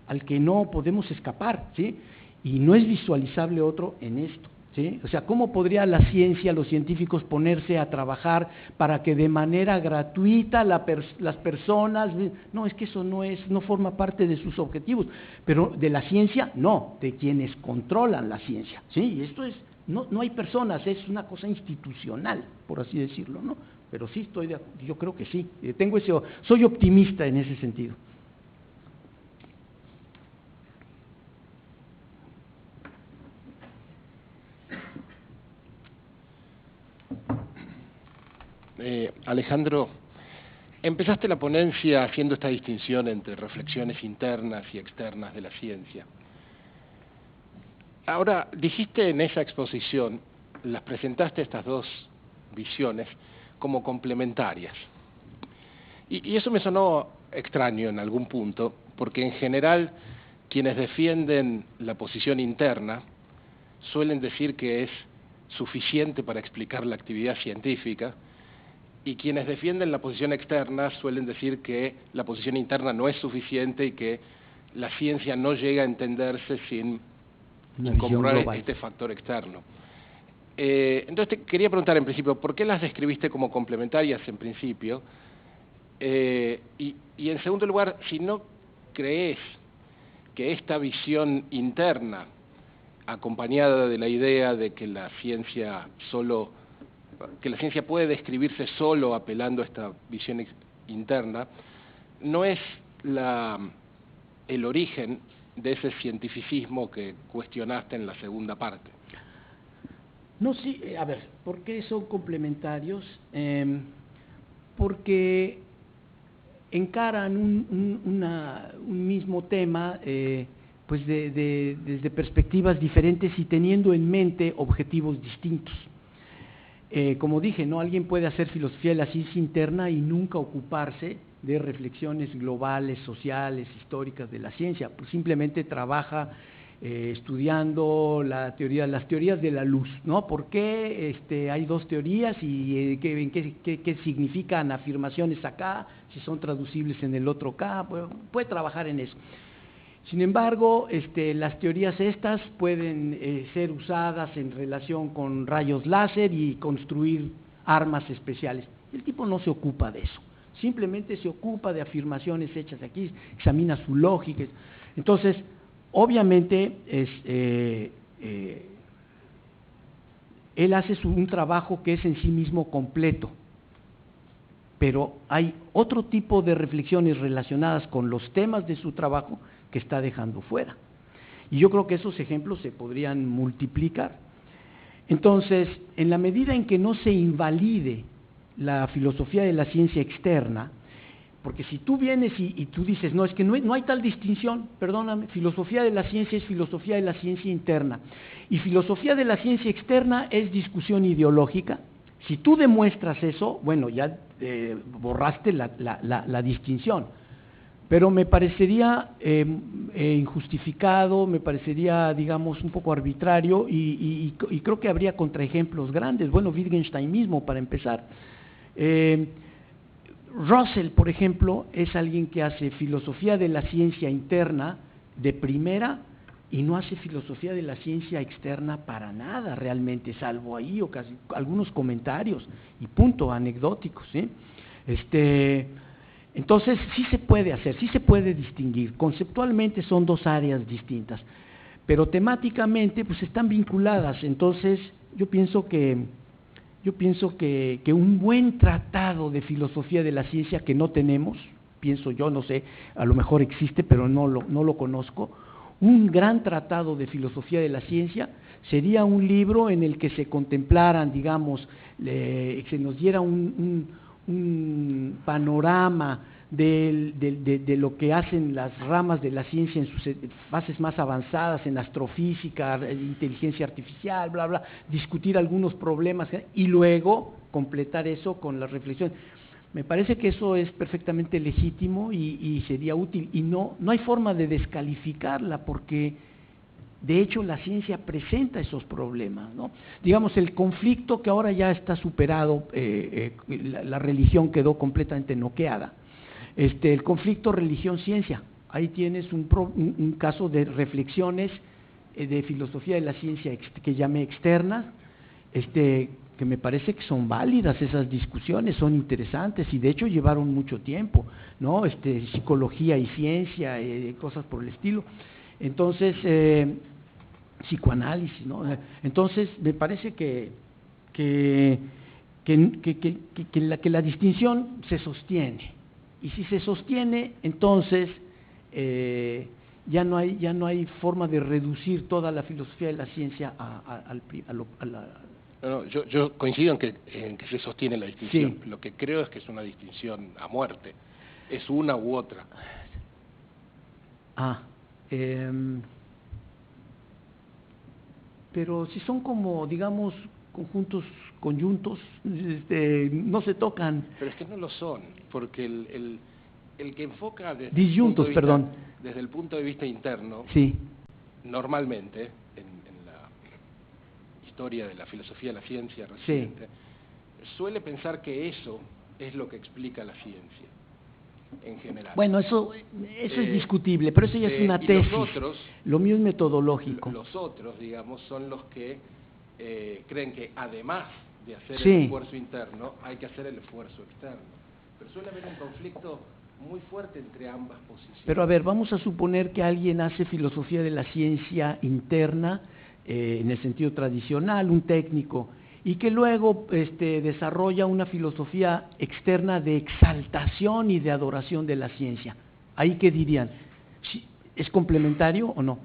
al que no podemos escapar, ¿sí? Y no es visualizable otro en esto, ¿sí? O sea, ¿cómo podría la ciencia, los científicos ponerse a trabajar para que de manera gratuita las personas, no, es que eso no forma parte de sus objetivos, pero de la ciencia, no, de quienes controlan la ciencia, ¿sí? Y esto no hay personas, es una cosa institucional, por así decirlo, ¿no? Pero sí yo creo que sí, soy optimista en ese sentido. Alejandro, empezaste la ponencia haciendo esta distinción entre reflexiones internas y externas de la ciencia. Ahora, dijiste en esa exposición, las presentaste estas dos visiones como complementarias. Y eso me sonó extraño en algún punto, porque en general quienes defienden la posición interna suelen decir que es suficiente para explicar la actividad científica, y quienes defienden la posición externa suelen decir que la posición interna no es suficiente y que la ciencia no llega a entenderse sin incorporar este factor externo. Entonces te quería preguntar en principio, ¿por qué las describiste como complementarias en principio? Y en segundo lugar, si no crees que esta visión interna, acompañada de la idea de que la ciencia puede describirse solo apelando a esta visión interna, no es la el origen de ese cientificismo que cuestionaste en la segunda parte. No, sí, a ver, ¿por qué son complementarios? Porque encaran un mismo tema pues desde perspectivas diferentes y teniendo en mente objetivos distintos. Como dije, ¿no? Alguien puede hacer filosofía de la ciencia interna y nunca ocuparse de reflexiones globales, sociales, históricas de la ciencia, pues simplemente trabaja estudiando las teorías de la luz, ¿no? ¿Por qué hay dos teorías y qué significan afirmaciones acá, si son traducibles en el otro acá? Puede trabajar en eso. Sin embargo, las teorías estas pueden ser usadas en relación con rayos láser y construir armas especiales. El tipo no se ocupa de eso, simplemente se ocupa de afirmaciones hechas aquí, examina su lógica. Entonces, obviamente, él hace un trabajo que es en sí mismo completo, pero hay otro tipo de reflexiones relacionadas con los temas de su trabajo que está dejando fuera. Y yo creo que esos ejemplos se podrían multiplicar. Entonces, en la medida en que no se invalide la filosofía de la ciencia externa, porque si tú vienes y tú dices, no, es que no hay tal distinción, perdóname, filosofía de la ciencia es filosofía de la ciencia interna, y filosofía de la ciencia externa es discusión ideológica. Si tú demuestras eso, bueno, ya borraste la distinción. Pero me parecería injustificado, me parecería, digamos, un poco arbitrario y creo que habría contraejemplos grandes. Bueno, Wittgenstein mismo, para empezar. Russell, por ejemplo, es alguien que hace filosofía de la ciencia interna de primera y no hace filosofía de la ciencia externa para nada realmente, salvo ahí o casi algunos comentarios y punto, anecdóticos, ¿sí? Entonces, sí se puede hacer, sí se puede distinguir. Conceptualmente son dos áreas distintas, pero temáticamente pues están vinculadas. Entonces, yo pienso que un buen tratado de filosofía de la ciencia que no tenemos, pienso yo, no sé, a lo mejor existe, pero no lo conozco, un gran tratado de filosofía de la ciencia sería un libro en el que se contemplaran, digamos, se nos diera un panorama de lo que hacen las ramas de la ciencia en sus fases más avanzadas, en astrofísica, inteligencia artificial, bla, bla, discutir algunos problemas y luego completar eso con la reflexión. Me parece que eso es perfectamente legítimo y sería útil, y no hay forma de descalificarla, porque de hecho la ciencia presenta esos problemas, ¿no? Digamos, el conflicto que ahora ya está superado, la religión quedó completamente noqueada, el conflicto religión-ciencia, ahí tienes un caso de reflexiones de filosofía de la ciencia que llamé externas, que me parece que son válidas esas discusiones, son interesantes y de hecho llevaron mucho tiempo, ¿no? Psicología y ciencia, cosas por el estilo. Entonces, psicoanálisis, ¿no? Entonces, me parece que la distinción se sostiene, y si se sostiene, entonces ya no hay forma de reducir toda la filosofía de la ciencia a la. No, yo coincido en que se sostiene la distinción. Sí. Lo que creo es que es una distinción a muerte, es una u otra. Pero si son como, digamos, conyuntos, no se tocan. Pero es que no lo son, porque el que enfoca disyuntos, perdón, desde el punto de vista interno, sí, normalmente, en la historia de la filosofía de la ciencia reciente, sí, suele pensar que eso es lo que explica la ciencia, en general. Bueno, eso es discutible, pero eso ya es una tesis. Los otros, lo mío es metodológico. Los otros, digamos, son los que creen que además de hacer sí, el esfuerzo interno, hay que hacer el esfuerzo externo. Pero suele haber un conflicto muy fuerte entre ambas posiciones. Pero a ver, vamos a suponer que alguien hace filosofía de la ciencia interna, en el sentido tradicional, un técnico, y que luego desarrolla una filosofía externa de exaltación y de adoración de la ciencia. ¿Ahí qué dirían? ¿Es complementario o no?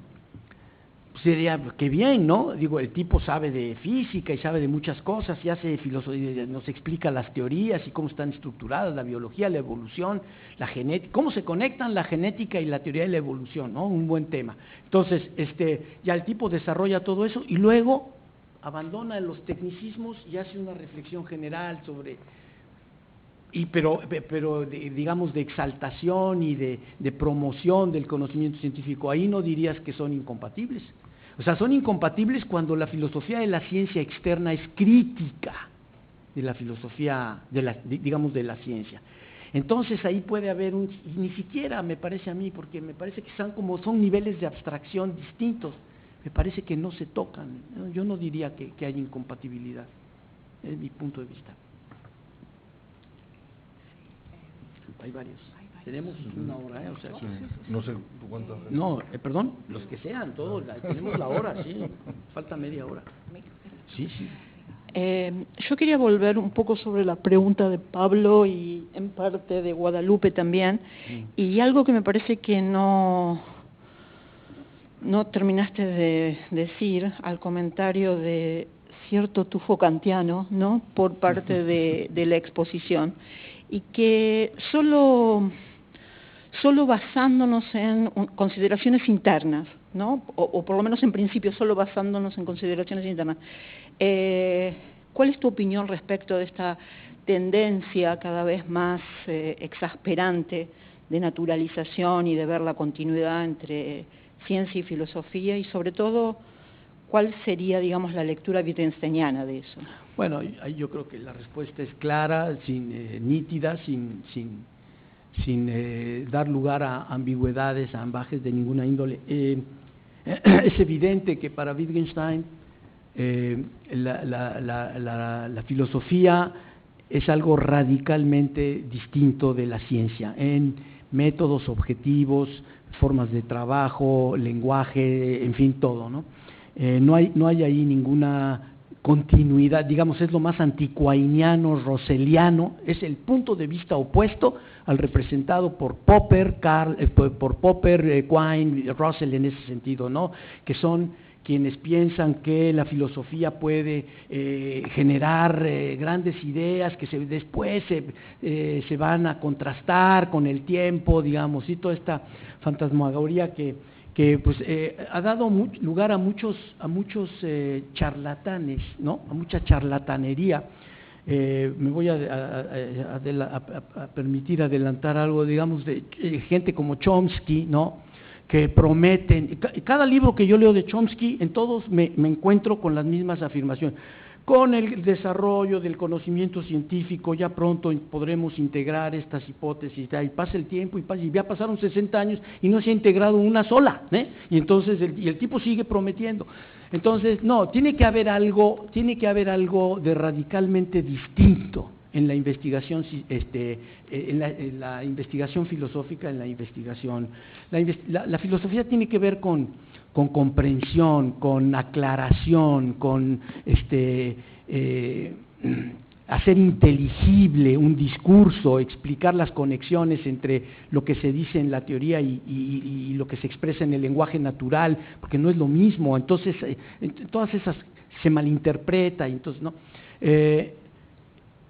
Sería que bien, ¿no? Digo, el tipo sabe de física y sabe de muchas cosas y hace filosofía, nos explica las teorías y cómo están estructuradas, la biología, la evolución, la genética, cómo se conectan la genética y la teoría de la evolución, ¿no? Un buen tema. Entonces, ya el tipo desarrolla todo eso y luego abandona los tecnicismos y hace una reflexión general sobre, pero digamos de exaltación y de promoción del conocimiento científico. Ahí no dirías que son incompatibles. O sea, son incompatibles cuando la filosofía de la ciencia externa es crítica de la filosofía, digamos, de la ciencia. Entonces ahí puede haber ni siquiera me parece a mí, porque me parece que son niveles de abstracción distintos, me parece que no se tocan, ¿no? Yo no diría que hay incompatibilidad, es mi punto de vista. Hay varios. Tenemos una hora, o sea, sí. No sé cuántas. No, perdón, los que sean, todos, tenemos la hora, sí, falta media hora. Sí, sí. Yo quería volver un poco sobre la pregunta de Pablo y en parte de Guadalupe también, y algo que me parece que no terminaste de decir al comentario de cierto tufo kantiano, ¿no?, por parte de la exposición, y que solo basándonos en consideraciones internas, ¿no?, o por lo menos en principio solo basándonos en consideraciones internas, ¿cuál es tu opinión respecto de esta tendencia cada vez más exasperante de naturalización y de ver la continuidad entre ciencia y filosofía, y sobre todo, cuál sería, digamos, la lectura wittgensteiniana de eso? Bueno, yo creo que la respuesta es clara, nítida, sin dar lugar a ambigüedades, a ambajes de ninguna índole. Es evidente que para Wittgenstein la filosofía es algo radicalmente distinto de la ciencia, en métodos, objetivos, formas de trabajo, lenguaje, en fin, todo, ¿no? No hay ahí ninguna continuidad, digamos, es lo más antiquainiano, rosseliano, es el punto de vista opuesto al representado por Popper, Quine, Russell en ese sentido, ¿no?, que son quienes piensan que la filosofía puede generar grandes ideas que después se van a contrastar con el tiempo, digamos, y toda esta fantasmagoría que pues ha dado lugar a muchos charlatanes, ¿no?, a mucha charlatanería. Me voy a permitir adelantar algo, digamos, de gente como Chomsky, ¿no?, que prometen. Cada libro que yo leo de Chomsky, en todos me encuentro con las mismas afirmaciones. Con el desarrollo del conocimiento científico ya pronto podremos integrar estas hipótesis, y pasa el tiempo y ya pasaron 60 años y no se ha integrado una sola, y entonces el tipo sigue prometiendo. Entonces, no, tiene que haber algo de radicalmente distinto en la investigación, en la investigación filosófica, en la investigación. La filosofía tiene que ver con comprensión, con aclaración, con hacer inteligible un discurso, explicar las conexiones entre lo que se dice en la teoría y lo que se expresa en el lenguaje natural, porque no es lo mismo. Entonces, todas esas se malinterpreta, y entonces, ¿no?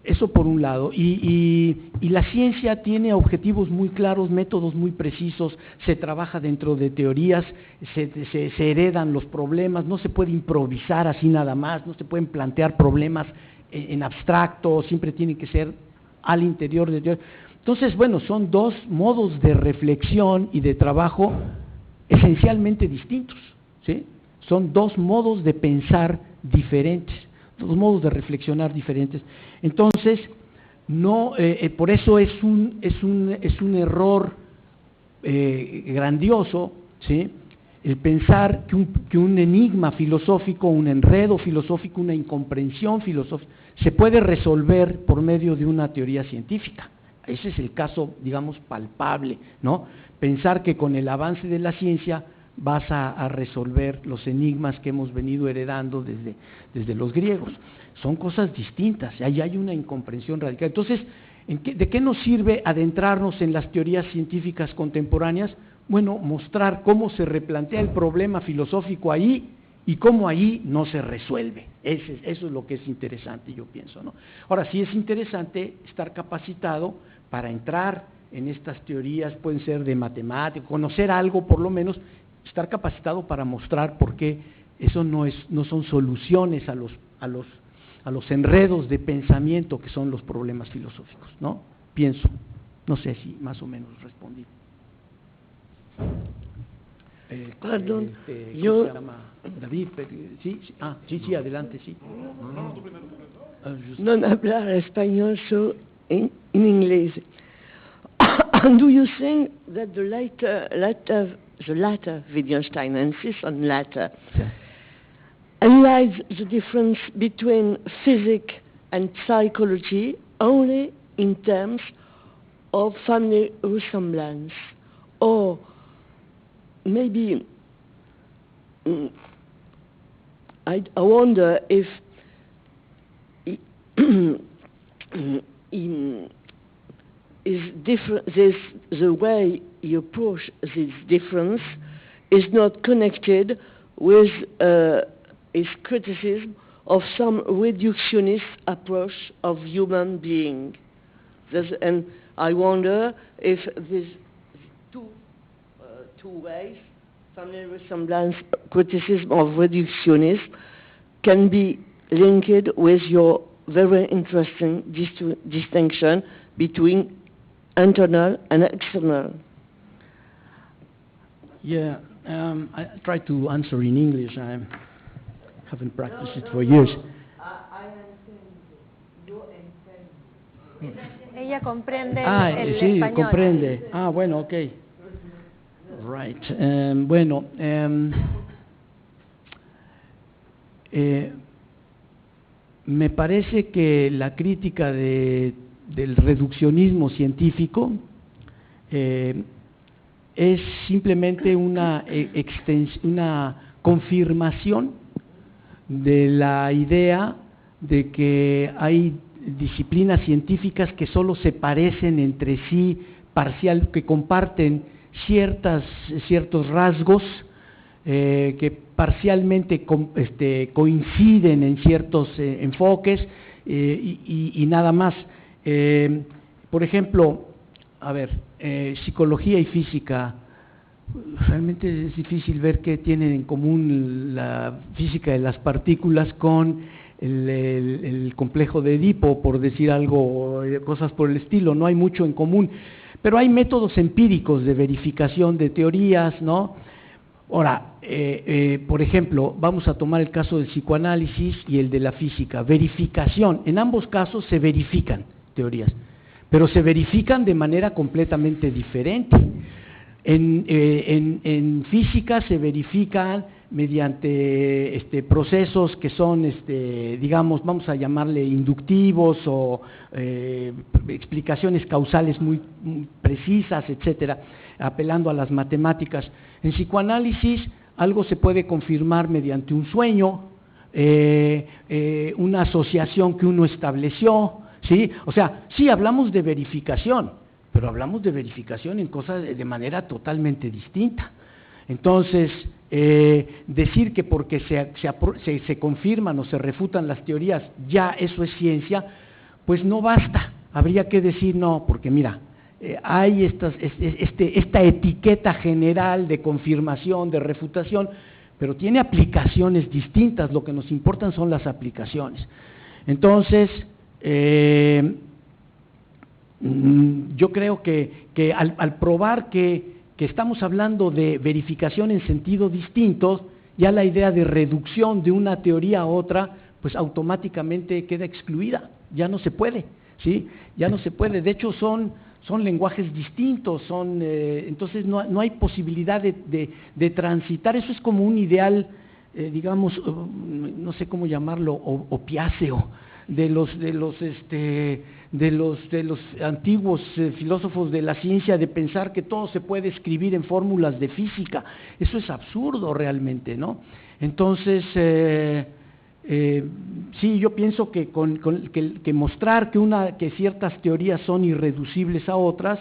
Eso por un lado, y la ciencia tiene objetivos muy claros, métodos muy precisos, se trabaja dentro de teorías, se heredan los problemas, no se puede improvisar así nada más, no se pueden plantear problemas en abstracto, siempre tienen que ser al interior de teoría. Entonces, bueno, son dos modos de reflexión y de trabajo esencialmente distintos, ¿sí? Son dos modos de pensar diferentes, dos modos de reflexionar diferentes. Entonces, por eso es un error grandioso, ¿sí?, el pensar que un enigma filosófico, un enredo filosófico, una incomprensión filosófica se puede resolver por medio de una teoría científica. Ese es el caso, digamos, palpable, ¿no? Pensar que con el avance de la ciencia vas a resolver los enigmas que hemos venido heredando desde los griegos. Son cosas distintas, ahí hay una incomprensión radical. Entonces, ¿de qué nos sirve adentrarnos en las teorías científicas contemporáneas? bueno, mostrar cómo se replantea el problema filosófico ahí y cómo ahí no se resuelve. Eso es lo que es interesante, yo pienso, ¿no? Ahora, sí es interesante estar capacitado para entrar en estas teorías, pueden ser de matemáticas, conocer algo, por lo menos, estar capacitado para mostrar por qué eso no son soluciones a los enredos de pensamiento que son los problemas filosóficos, ¿no? Pienso. No sé si más o menos respondí. Perdón, yo... David, sí, sí, adelante, sí. No hablar español, so in inglés. Do you think that the latter Wittgenstein, and insist on latter, analyze the difference between physics and psychology only in terms of family resemblance, or maybe I wonder if the way you approach this difference is not connected with his criticism of some reductionist approach of human being. And I wonder if these two ways, family resemblance, criticism of reductionism, can be linked with your very interesting distinction between internal and external. Yeah, I try to answer in English. I haven't practiced it for years. Ella comprende el sí, español. Comprende. Bueno, ok. Right. Bueno, me parece que la crítica del reduccionismo científico es simplemente una confirmación de la idea de que hay disciplinas científicas que solo se parecen entre sí parcial, que comparten ciertos rasgos que parcialmente coinciden en ciertos enfoques y nada más. Por ejemplo, psicología y física, realmente es difícil ver qué tienen en común la física de las partículas con el complejo de Edipo, por decir algo, cosas por el estilo. No hay mucho en común, pero hay métodos empíricos de verificación de teorías, ¿no? Ahora, por ejemplo, vamos a tomar el caso del psicoanálisis y el de la física. Verificación, en ambos casos se verifican teorías, pero se verifican de manera completamente diferente. En física se verifican mediante procesos que son, digamos, vamos a llamarle inductivos o explicaciones causales muy precisas, etcétera, apelando a las matemáticas. En psicoanálisis algo se puede confirmar mediante un sueño, una asociación que uno estableció, ¿sí? O sea, sí hablamos de verificación, pero hablamos de verificación en cosas de manera totalmente distinta. Entonces, decir que porque se confirman o se refutan las teorías, ya eso es ciencia, pues no basta. Habría que decir no, porque mira, hay esta etiqueta general de confirmación, de refutación, pero tiene aplicaciones distintas. Lo que nos importan son las aplicaciones. Entonces, yo creo que al probar que estamos hablando de verificación en sentido distinto, ya la idea de reducción de una teoría a otra, pues automáticamente queda excluida, ya no se puede, ¿sí? Ya no se puede. De hecho, son lenguajes distintos, entonces no hay posibilidad de transitar. Eso es como un ideal, digamos, no sé cómo llamarlo, opiáceo, de los antiguos filósofos de la ciencia, de pensar que todo se puede escribir en fórmulas de física. Eso es absurdo realmente, ¿no? Entonces, sí, yo pienso que que mostrar que ciertas teorías son irreducibles a otras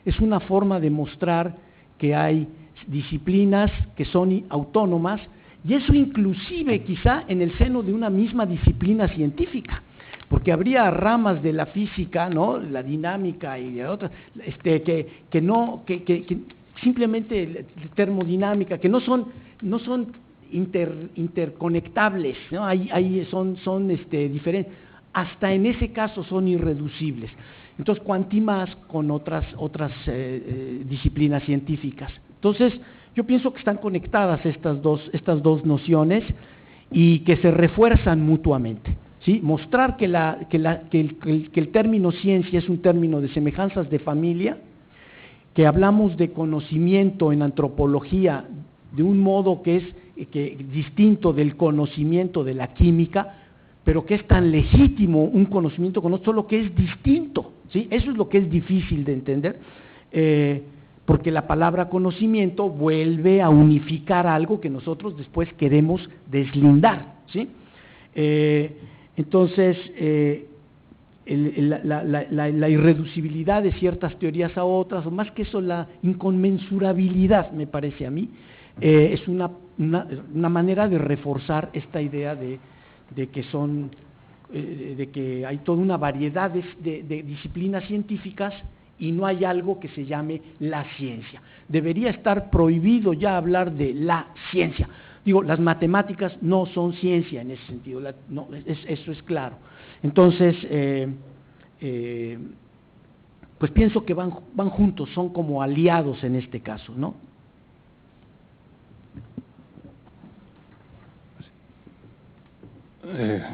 es una forma de mostrar que hay disciplinas que son autónomas, y eso inclusive quizá en el seno de una misma disciplina científica, porque habría ramas de la física, ¿no?, la dinámica y de otras, que simplemente termodinámica, que no son interconectables, ¿no? Son diferentes, hasta en ese caso son irreducibles. Entonces, cuanti más con otras disciplinas científicas. Entonces, yo pienso que están conectadas estas dos nociones y que se refuerzan mutuamente, ¿sí? Mostrar que el término ciencia es un término de semejanzas de familia, que hablamos de conocimiento en antropología de un modo que es distinto del conocimiento de la química, pero que es tan legítimo un conocimiento con otro, solo que es distinto, ¿sí? Eso es lo que es difícil de entender, porque la palabra conocimiento vuelve a unificar algo que nosotros después queremos deslindar, ¿sí? Entonces, la irreducibilidad de ciertas teorías a otras, o más que eso, la inconmensurabilidad, me parece a mí, es una manera de reforzar esta idea de que hay toda una variedad de disciplinas científicas y no hay algo que se llame la ciencia. Debería estar prohibido ya hablar de la ciencia. Digo, las matemáticas no son ciencia en ese sentido, eso es claro. Entonces, pues pienso que van juntos, son como aliados en este caso, ¿no?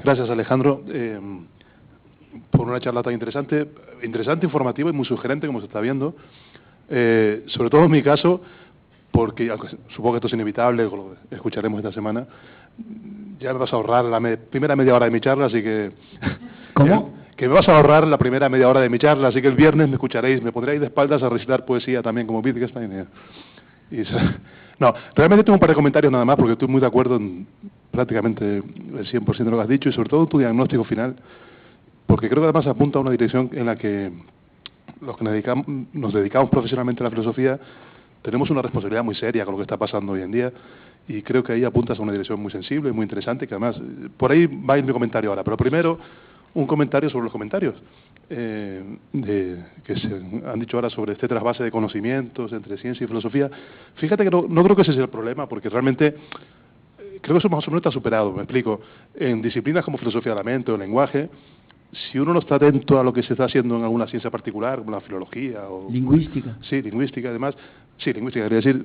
Gracias, Alejandro, por una charla tan interesante, informativa y muy sugerente, como se está viendo. Sobre todo en mi caso, porque supongo que esto es inevitable, lo escucharemos esta semana, ya me vas a ahorrar la primera media hora de mi charla, así que... ¿Cómo? Que me vas a ahorrar la primera media hora de mi charla, así que el viernes me escucharéis, me pondréis de espaldas a recitar poesía también, como Wittgenstein. No, realmente tengo un par de comentarios nada más, porque estoy muy de acuerdo en prácticamente el 100% de lo que has dicho, y sobre todo tu diagnóstico final, porque creo que además apunta a una dirección en la que los que nos dedicamos profesionalmente a la filosofía tenemos una responsabilidad muy seria con lo que está pasando hoy en día, y creo que ahí apuntas a una dirección muy sensible y muy interesante, que además, por ahí va a ir mi comentario ahora, pero primero un comentario sobre los comentarios que se han dicho ahora sobre este trasvase de conocimientos entre ciencia y filosofía. Fíjate que no creo que ese sea el problema, porque realmente creo que eso más o menos está superado, me explico. En disciplinas como filosofía de la mente o lenguaje, si uno no está atento a lo que se está haciendo en alguna ciencia particular, como la filología o... Lingüística. Sí, lingüística, además. Sí, lingüística, quería decir,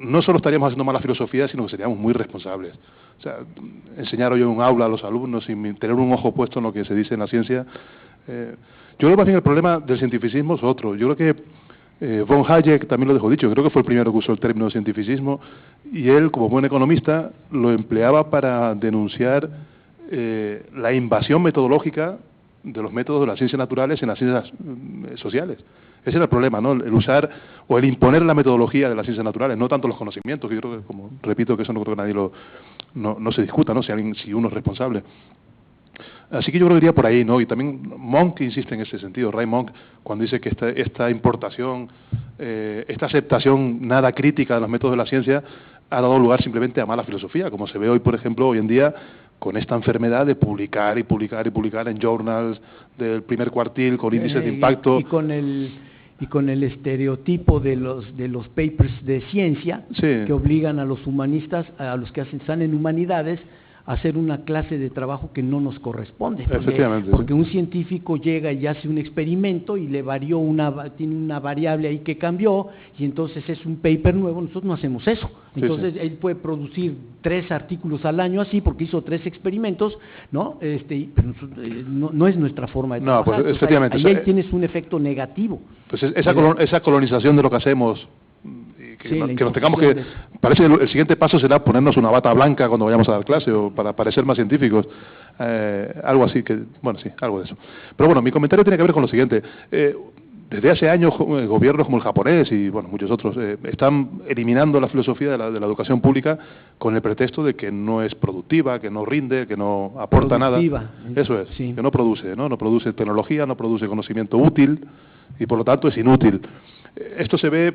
no solo estaríamos haciendo mala filosofía, sino que seríamos muy responsables. O sea, enseñar hoy en un aula a los alumnos y tener un ojo puesto en lo que se dice en la ciencia. Yo creo que más bien el problema del cientificismo es otro. Yo creo que von Hayek también lo dejó dicho, creo que fue el primero que usó el término cientificismo, y él, como buen economista, lo empleaba para denunciar la invasión metodológica de los métodos de las ciencias naturales en las ciencias sociales. Ese era el problema, ¿no? El usar o el imponer la metodología de las ciencias naturales, no tanto los conocimientos, que yo creo que, como repito, que eso no creo que nadie no se discuta, ¿no? Si uno es responsable. Así que yo creo que iría por ahí, ¿no? Y también Monk insiste en ese sentido, Ray Monk, cuando dice que esta importación, esta aceptación nada crítica de los métodos de la ciencia ha dado lugar simplemente a mala filosofía, como se ve hoy, por ejemplo, hoy en día, con esta enfermedad de publicar en journals del primer cuartil, con índices de impacto. Y con el estereotipo de los papers de ciencia, sí, que obligan a los humanistas, a los que están en humanidades, hacer una clase de trabajo que no nos corresponde. Porque un científico llega y hace un experimento y le varió tiene una variable ahí que cambió, y entonces es un paper nuevo. Nosotros no hacemos eso. Entonces él puede producir 3 artículos al año así porque hizo 3 experimentos, ¿no? Pero no es nuestra forma de trabajar. No, pues efectivamente. Ahí tienes un efecto negativo. Pues esa colonización de lo que hacemos, que nos tengamos que... Parece que el siguiente paso será ponernos una bata blanca cuando vayamos a dar clase, o para parecer más científicos, algo así, algo de eso. Pero bueno, mi comentario tiene que ver con lo siguiente. Desde hace años gobiernos como el japonés y muchos otros están eliminando la filosofía de la educación pública con el pretexto de que no es productiva, que no rinde, que no aporta nada. Eso es, sí. Que no produce tecnología, no produce conocimiento útil, y por lo tanto es inútil. Esto se ve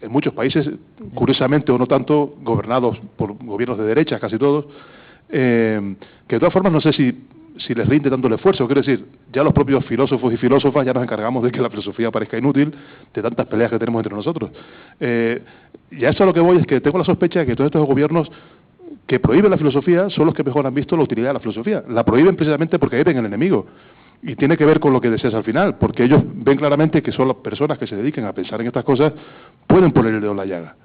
en muchos países, curiosamente o no tanto, gobernados por gobiernos de derecha, casi todos, que de todas formas no sé si les rinde tanto el esfuerzo. Quiero decir, ya los propios filósofos y filósofas ya nos encargamos de que la filosofía parezca inútil, de tantas peleas que tenemos entre nosotros. Y a eso a lo que voy es que tengo la sospecha de que todos estos gobiernos que prohíben la filosofía son los que mejor han visto la utilidad de la filosofía. La prohíben precisamente porque ahí ven el enemigo. Y tiene que ver con lo que deseas al final, porque ellos ven claramente que son las personas que se dediquen a pensar en estas cosas pueden poner el dedo en la llaga.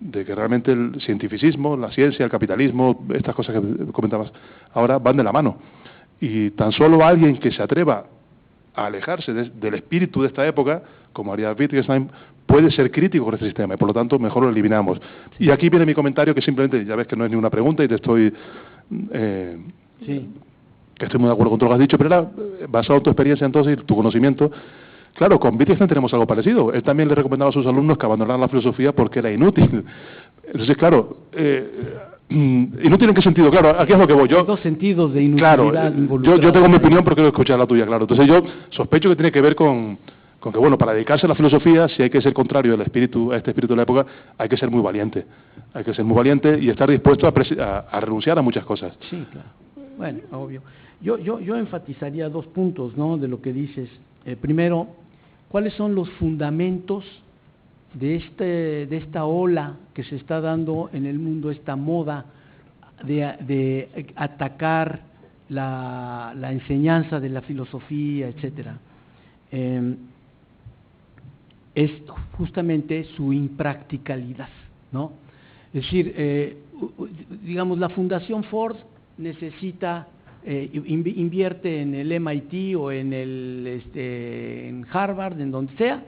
De que realmente el cientificismo, la ciencia, el capitalismo, estas cosas que comentabas ahora van de la mano. Y tan solo alguien que se atreva a alejarse del espíritu de esta época, como haría Wittgenstein, puede ser crítico con este sistema y por lo tanto mejor lo eliminamos. Y aquí viene mi comentario, que simplemente, ya ves que no es ninguna pregunta y te estoy... que estoy muy de acuerdo con todo lo que has dicho, pero era basado en tu experiencia entonces y tu conocimiento. Claro, con Wittgenstein tenemos algo parecido. Él también le recomendaba a sus alumnos que abandonaran la filosofía porque era inútil. Entonces, claro, ¿inútil en qué sentido? Claro, aquí es lo que voy. Yo, dos sentidos de inutilidad claro, yo tengo mi opinión porque quiero escuchar la tuya, claro. Entonces yo sospecho que tiene que ver con que, bueno, para dedicarse a la filosofía, si hay que ser contrario a este espíritu de la época, hay que ser muy valiente. Hay que ser muy valiente y estar dispuesto a renunciar a muchas cosas. Sí, claro. Bueno, obvio. Yo enfatizaría 2 puntos, ¿no?, de lo que dices. Primero, ¿cuáles son los fundamentos de esta ola que se está dando en el mundo, esta moda de atacar la enseñanza de la filosofía, etcétera? Es justamente su impracticalidad, ¿no? Es decir, digamos, la Fundación Ford necesita, invierte en el MIT o en en Harvard, en donde sea,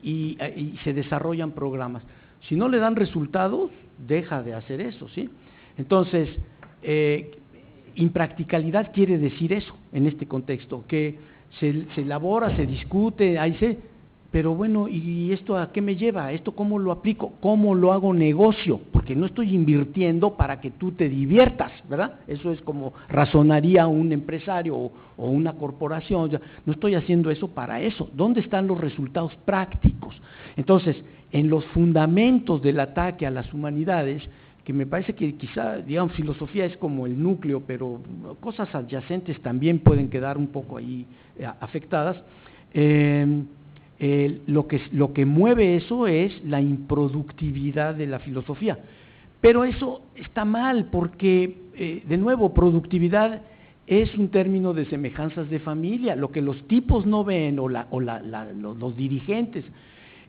y se desarrollan programas. Si no le dan resultados, deja de hacer eso, ¿sí? Entonces, impracticalidad quiere decir eso en este contexto, que se elabora, se discute, pero bueno, ¿y esto a qué me lleva? ¿Esto cómo lo aplico? ¿Cómo lo hago negocio? Porque no estoy invirtiendo para que tú te diviertas, ¿verdad? Eso es como razonaría un empresario o una corporación. No estoy haciendo eso para eso. ¿Dónde están los resultados prácticos? Entonces, en los fundamentos del ataque a las humanidades, que me parece que quizá, digamos, filosofía es como el núcleo, pero cosas adyacentes también pueden quedar un poco ahí afectadas. Lo que mueve eso es la improductividad de la filosofía. Pero eso está mal porque, de nuevo, productividad es un término de semejanzas de familia. Lo que los tipos no ven los dirigentes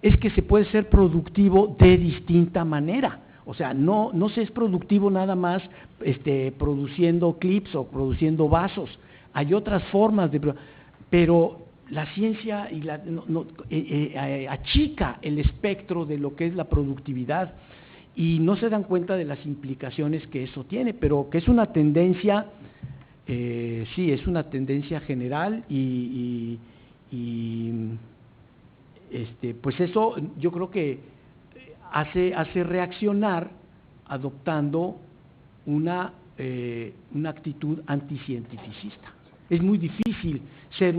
es que se puede ser productivo de distinta manera. O sea, no se es productivo nada más produciendo clips o produciendo vasos. Hay otras formas pero la ciencia achica el espectro de lo que es la productividad y no se dan cuenta de las implicaciones que eso tiene, pero que es una tendencia, sí, es una tendencia general pues eso yo creo que hace reaccionar adoptando una actitud anticientificista. Es muy difícil ser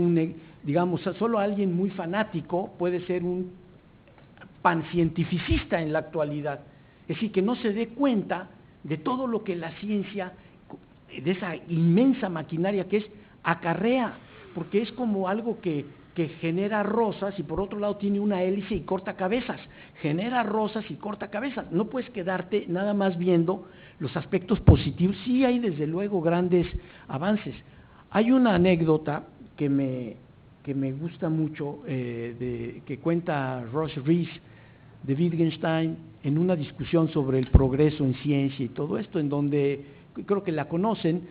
digamos, solo alguien muy fanático puede ser un pancientificista en la actualidad. Es decir, que no se dé cuenta de todo lo que la ciencia, de esa inmensa maquinaria que es, acarrea, porque es como algo que genera rosas y por otro lado tiene una hélice y corta cabezas, genera rosas y corta cabezas. No puedes quedarte nada más viendo los aspectos positivos. Sí hay desde luego grandes avances. Hay una anécdota que me gusta mucho, que cuenta Ross Rees de Wittgenstein en una discusión sobre el progreso en ciencia y todo esto, en donde creo que la conocen.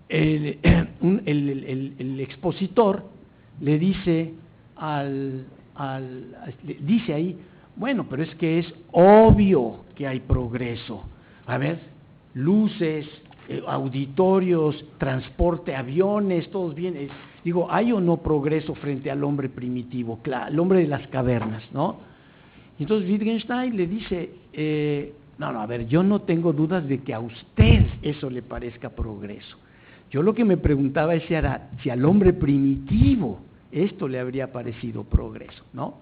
El expositor le dice dice ahí, bueno, pero es que es obvio que hay progreso. A ver, luces, auditorios, transporte, aviones, todos bien. Digo, ¿hay o no progreso frente al hombre primitivo, el hombre de las cavernas, no? Y entonces Wittgenstein le dice, no, a ver, yo no tengo dudas de que a usted eso le parezca progreso. Yo lo que me preguntaba es si al hombre primitivo esto le habría parecido progreso, ¿no?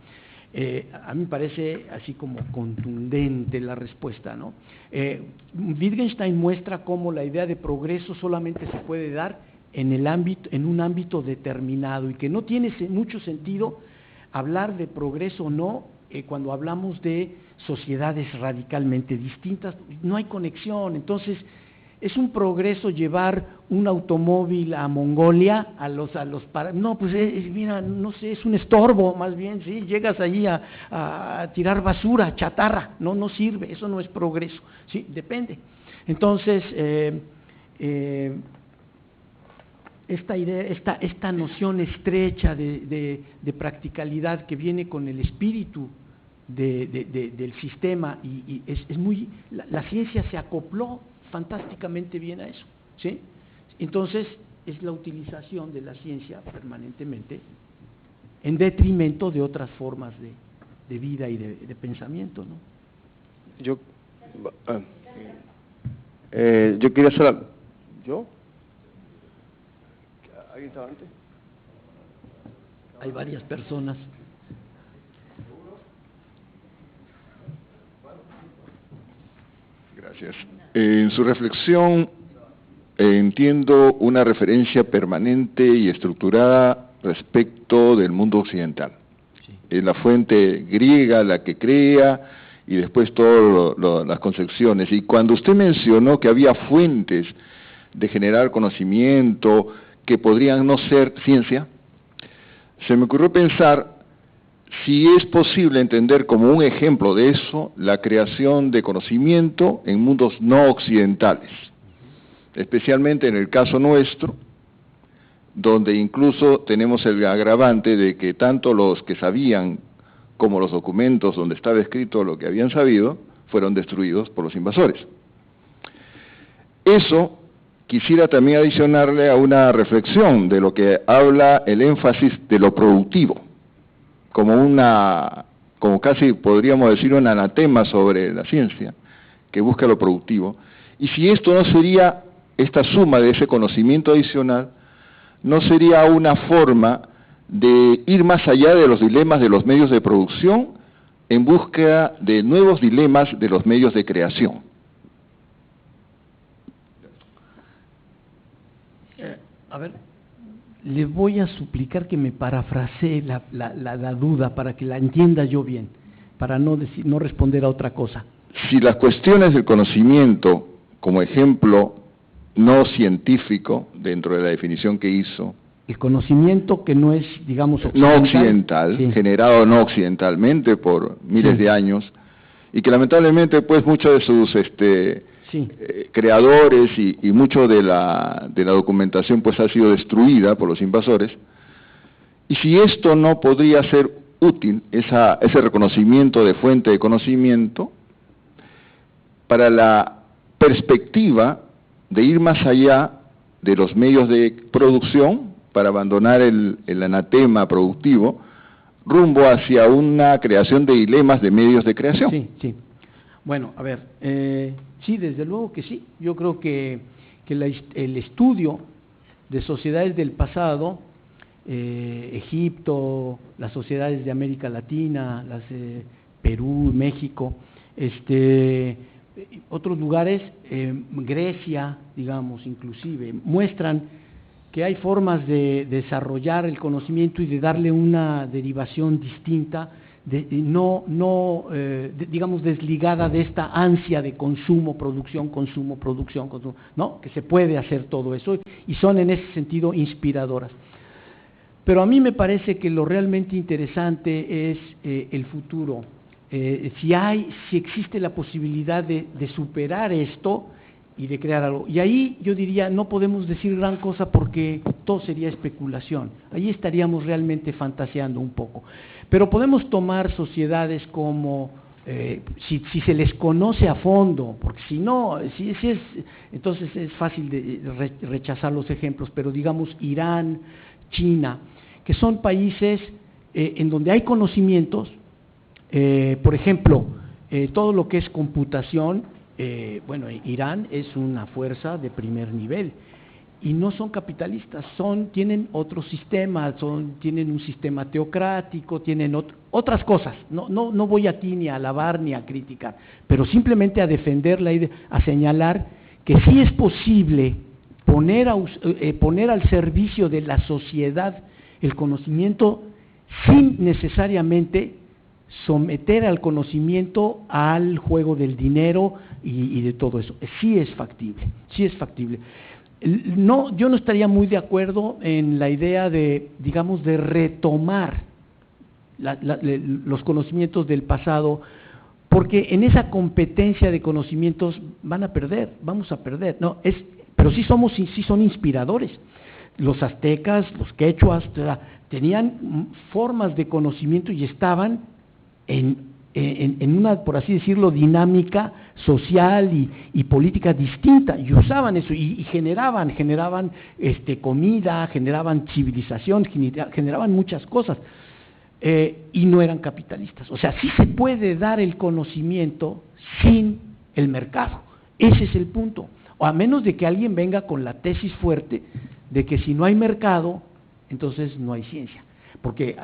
A mí me parece así como contundente la respuesta, ¿no? Wittgenstein muestra cómo la idea de progreso solamente se puede dar en un ámbito determinado y que no tiene mucho sentido hablar de progreso o no cuando hablamos de sociedades radicalmente distintas. No hay conexión. Entonces es un progreso llevar un automóvil a Mongolia, no, pues mira, no sé, es un estorbo más bien, sí, llegas allí a tirar basura, chatarra, no sirve, eso no es progreso, sí, depende. Entonces, esta idea, esta noción estrecha de practicalidad que viene con el espíritu del sistema y es muy, la ciencia se acopló fantásticamente bien a eso, ¿sí? Entonces, es la utilización de la ciencia permanentemente en detrimento de otras formas de vida y de pensamiento, ¿no? Yo quería hacer... ¿Yo? ¿Alguien estaba antes? Hay varias personas. Gracias. En su reflexión entiendo una referencia permanente y estructurada respecto del mundo occidental. Sí. Es la fuente griega la que crea y después todas las concepciones. Y cuando usted mencionó que había fuentes de generar conocimiento que podrían no ser ciencia, se me ocurrió pensar si es posible entender como un ejemplo de eso la creación de conocimiento en mundos no occidentales, especialmente en el caso nuestro, donde incluso tenemos el agravante de que tanto los que sabían como los documentos donde estaba escrito lo que habían sabido fueron destruidos por los invasores. Eso quisiera también adicionarle a una reflexión de lo que habla el énfasis de lo productivo, como casi podríamos decir un anatema sobre la ciencia, que busca lo productivo. Y si esto no sería, esta suma de ese conocimiento adicional, no sería una forma de ir más allá de los dilemas de los medios de producción en búsqueda de nuevos dilemas de los medios de creación. A ver, le voy a suplicar que me parafrasee la duda para que la entienda yo bien, para no responder a otra cosa. Si las cuestiones del conocimiento, como ejemplo no científico, dentro de la definición que hizo, el conocimiento que no es, digamos, occidental, no occidental, sí, generado no occidentalmente por miles sí de años, y que lamentablemente pues muchos de sus sí creadores y mucho de la documentación pues ha sido destruida por los invasores, y si esto no podría ser útil, ese reconocimiento de fuente de conocimiento, para la perspectiva de ir más allá de los medios de producción, para abandonar el anatema productivo, rumbo hacia una creación de dilemas de medios de creación. Sí, sí. Bueno, a ver, sí, desde luego que sí. Yo creo que el estudio de sociedades del pasado, Egipto, las sociedades de América Latina, las Perú, México, otros lugares, Grecia, digamos, inclusive, muestran que hay formas de desarrollar el conocimiento y de darle una derivación distinta, digamos, desligada de esta ansia de consumo, producción, ¿no? Que se puede hacer todo eso, y son en ese sentido inspiradoras. Pero a mí me parece que lo realmente interesante es el futuro. Si existe la posibilidad de superar esto y de crear algo. Y ahí yo diría, no podemos decir gran cosa porque todo sería especulación. Ahí estaríamos realmente fantaseando un poco. Pero podemos tomar sociedades como, si se les conoce a fondo, porque si no, entonces es fácil de rechazar los ejemplos, pero digamos Irán, China, que son países en donde hay conocimientos, por ejemplo, todo lo que es computación, bueno, Irán es una fuerza de primer nivel, y no son capitalistas, tienen otro sistema, tienen un sistema teocrático, tienen otras cosas. No voy aquí ni a alabar ni a criticar, pero simplemente a defender la idea, a señalar que sí es posible poner al servicio de la sociedad el conocimiento sin necesariamente someter al conocimiento al juego del dinero y de todo eso. Sí es factible, sí es factible. No, yo no estaría muy de acuerdo en la idea de, digamos, de retomar los conocimientos del pasado, porque en esa competencia de conocimientos vamos a perder. Pero sí son inspiradores. Los aztecas, los quechuas, tenían formas de conocimiento y estaban en una, por así decirlo, dinámica social y política distinta, y usaban eso, y generaban comida, generaban civilización, generaban muchas cosas, y no eran capitalistas. O sea, sí se puede dar el conocimiento sin el mercado, ese es el punto, o a menos de que alguien venga con la tesis fuerte de que si no hay mercado, entonces no hay ciencia, porque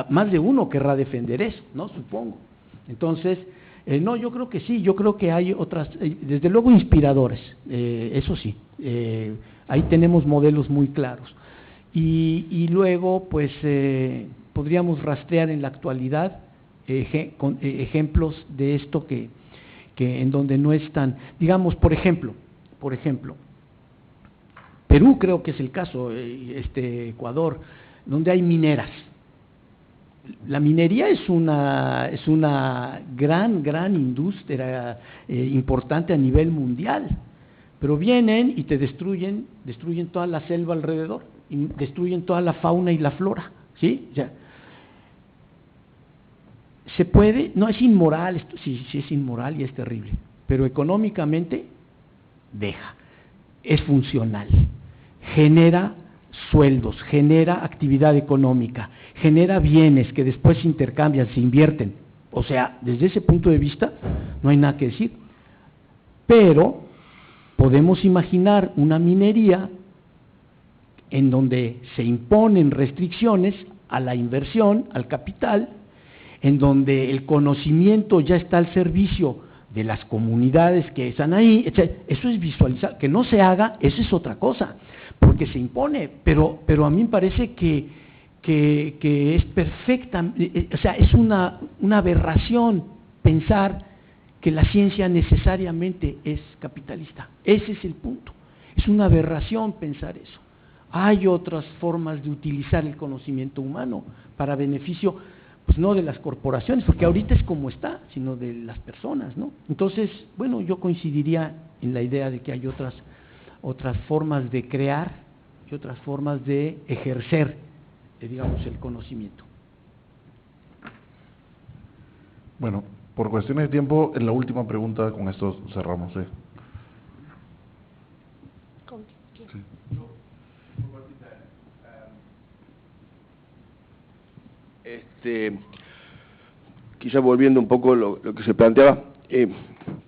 más de uno querrá defender eso, ¿no? Supongo. Entonces, no, yo creo que sí, yo creo que hay otras, desde luego inspiradores, eso sí, ahí tenemos modelos muy claros. Y luego, pues, podríamos rastrear en la actualidad ejemplos de esto que en donde no están, digamos, por ejemplo, Perú creo que es el caso, Ecuador, donde hay mineras. La minería es una gran industria importante a nivel mundial, pero vienen y te destruyen toda la selva alrededor, y destruyen toda la fauna y la flora, ¿sí? O sea, se puede, no es inmoral, esto sí es inmoral y es terrible, pero económicamente es funcional, genera sueldos, genera actividad económica, genera bienes que después se intercambian, se invierten. O sea, desde ese punto de vista no hay nada que decir. Pero podemos imaginar una minería en donde se imponen restricciones a la inversión, al capital, en donde el conocimiento ya está al servicio de las comunidades que están ahí, etc. Eso es visualizar. Que no se haga, eso es otra cosa, porque se impone, pero a mí me parece que es perfecta, o sea, es una aberración pensar que la ciencia necesariamente es capitalista. Ese es el punto. Es una aberración pensar eso. Hay otras formas de utilizar el conocimiento humano para beneficio, pues no de las corporaciones, porque ahorita es como está, sino de las personas, ¿no? Entonces, bueno, yo coincidiría en la idea de que hay otras formas de crear y otras formas de ejercer, digamos, el conocimiento. Bueno, por cuestiones de tiempo, en la última pregunta, con esto cerramos. Quizá volviendo un poco lo que se planteaba,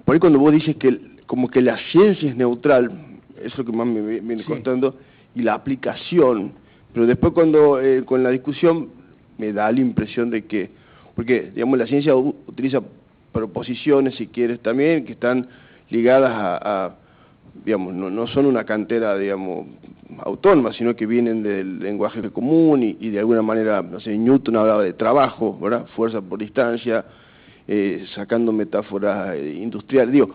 por ahí cuando vos dices que como que la ciencia es neutral, eso es lo que más me viene contando, y la aplicación, pero después cuando con la discusión me da la impresión de que, porque digamos la ciencia utiliza proposiciones, si quieres también, que están ligadas a digamos, no son una cantera, digamos, autónoma, sino que vienen del lenguaje común y de alguna manera, no sé, Newton hablaba de trabajo, ¿verdad? Fuerza por distancia, sacando metáforas industriales. Digo,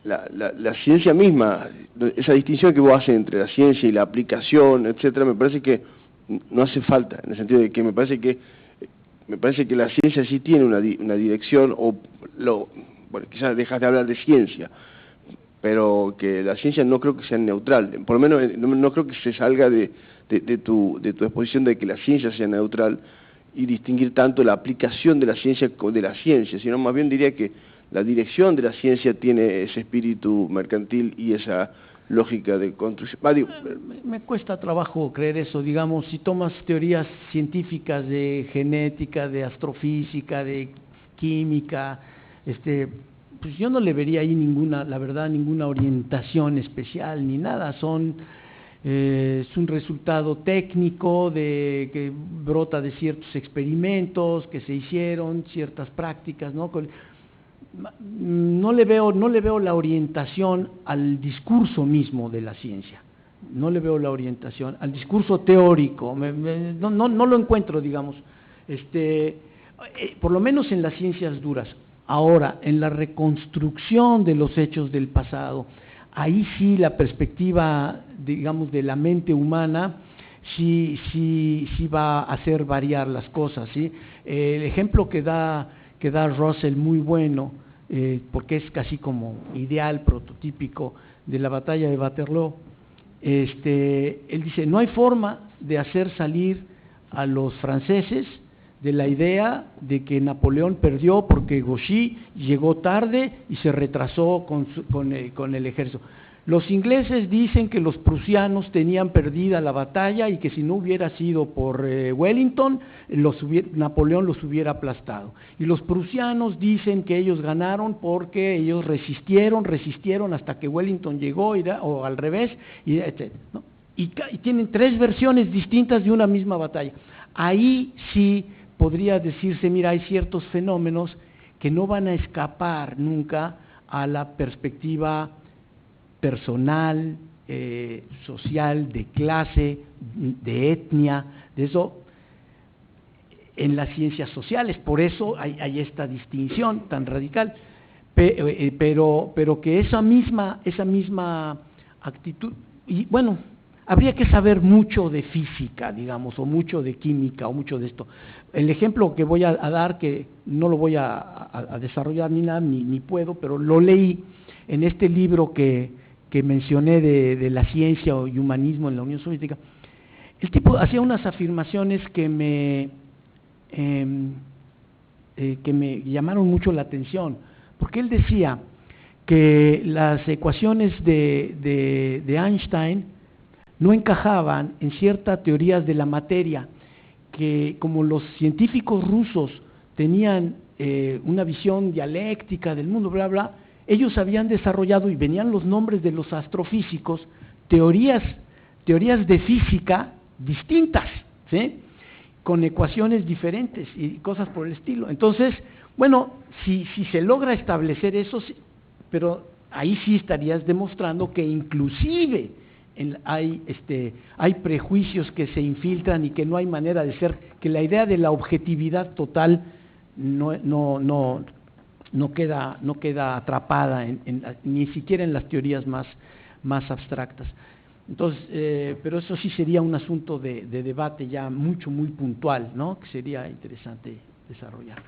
la ciencia misma, esa distinción que vos haces entre la ciencia y la aplicación, etcétera, me parece que no hace falta, en el sentido de que me parece que la ciencia sí tiene una dirección, bueno, quizás dejas de hablar de ciencia, pero que la ciencia no creo que sea neutral, por lo menos no creo que se salga de tu exposición de que la ciencia sea neutral y distinguir tanto la aplicación de la ciencia de la ciencia, sino más bien diría que la dirección de la ciencia tiene ese espíritu mercantil y esa lógica de construcción. Me cuesta trabajo creer eso, digamos, si tomas teorías científicas de genética, de astrofísica, de química, pues yo no le vería ahí ninguna orientación especial ni nada, son Es un resultado técnico que brota de ciertos experimentos que se hicieron, ciertas prácticas, ¿no? No le veo la orientación al discurso mismo de la ciencia. No le veo la orientación al discurso teórico, no lo encuentro, digamos, por lo menos en las ciencias duras. Ahora, en la reconstrucción de los hechos del pasado, ahí sí la perspectiva, digamos, de la mente humana sí va a hacer variar las cosas, ¿sí? El ejemplo que da Russell, muy bueno, porque es casi como ideal, prototípico, de la batalla de Waterloo. Él dice, no hay forma de hacer salir a los franceses de la idea de que Napoleón perdió porque Grouchy llegó tarde y se retrasó con el ejército. Los ingleses dicen que los prusianos tenían perdida la batalla y que si no hubiera sido por Wellington, Napoleón los hubiera aplastado. Y los prusianos dicen que ellos ganaron porque ellos resistieron hasta que Wellington llegó, o al revés, etc., ¿no? Y tienen tres versiones distintas de una misma batalla. Ahí sí podría decirse, mira, hay ciertos fenómenos que no van a escapar nunca a la perspectiva personal, social, de clase, de etnia, de eso, en las ciencias sociales. Por eso hay esta distinción tan radical, pero que esa misma actitud, y bueno, habría que saber mucho de física, digamos, o mucho de química, o mucho de esto. El ejemplo que voy a dar, que no lo voy a desarrollar ni nada, ni puedo, pero lo leí en este libro que mencioné de la ciencia y humanismo en la Unión Soviética. El tipo hacía unas afirmaciones que me llamaron mucho la atención, porque él decía que las ecuaciones de Einstein no encajaban en ciertas teorías de la materia, que como los científicos rusos tenían una visión dialéctica del mundo, bla, bla, ellos habían desarrollado, y venían los nombres de los astrofísicos, teorías de física distintas, ¿sí?, con ecuaciones diferentes y cosas por el estilo. Entonces, bueno, si se logra establecer eso, pero ahí sí estarías demostrando que inclusive hay prejuicios que se infiltran y que no hay manera de ser, que la idea de la objetividad total no queda atrapada ni siquiera en las teorías más abstractas. Entonces, pero eso sí sería un asunto de debate ya muy puntual, ¿no?, que sería interesante desarrollar.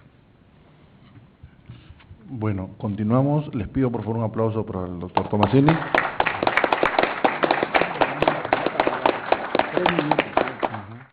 Bueno, continuamos. Les pido por favor un aplauso para el doctor Tomasini.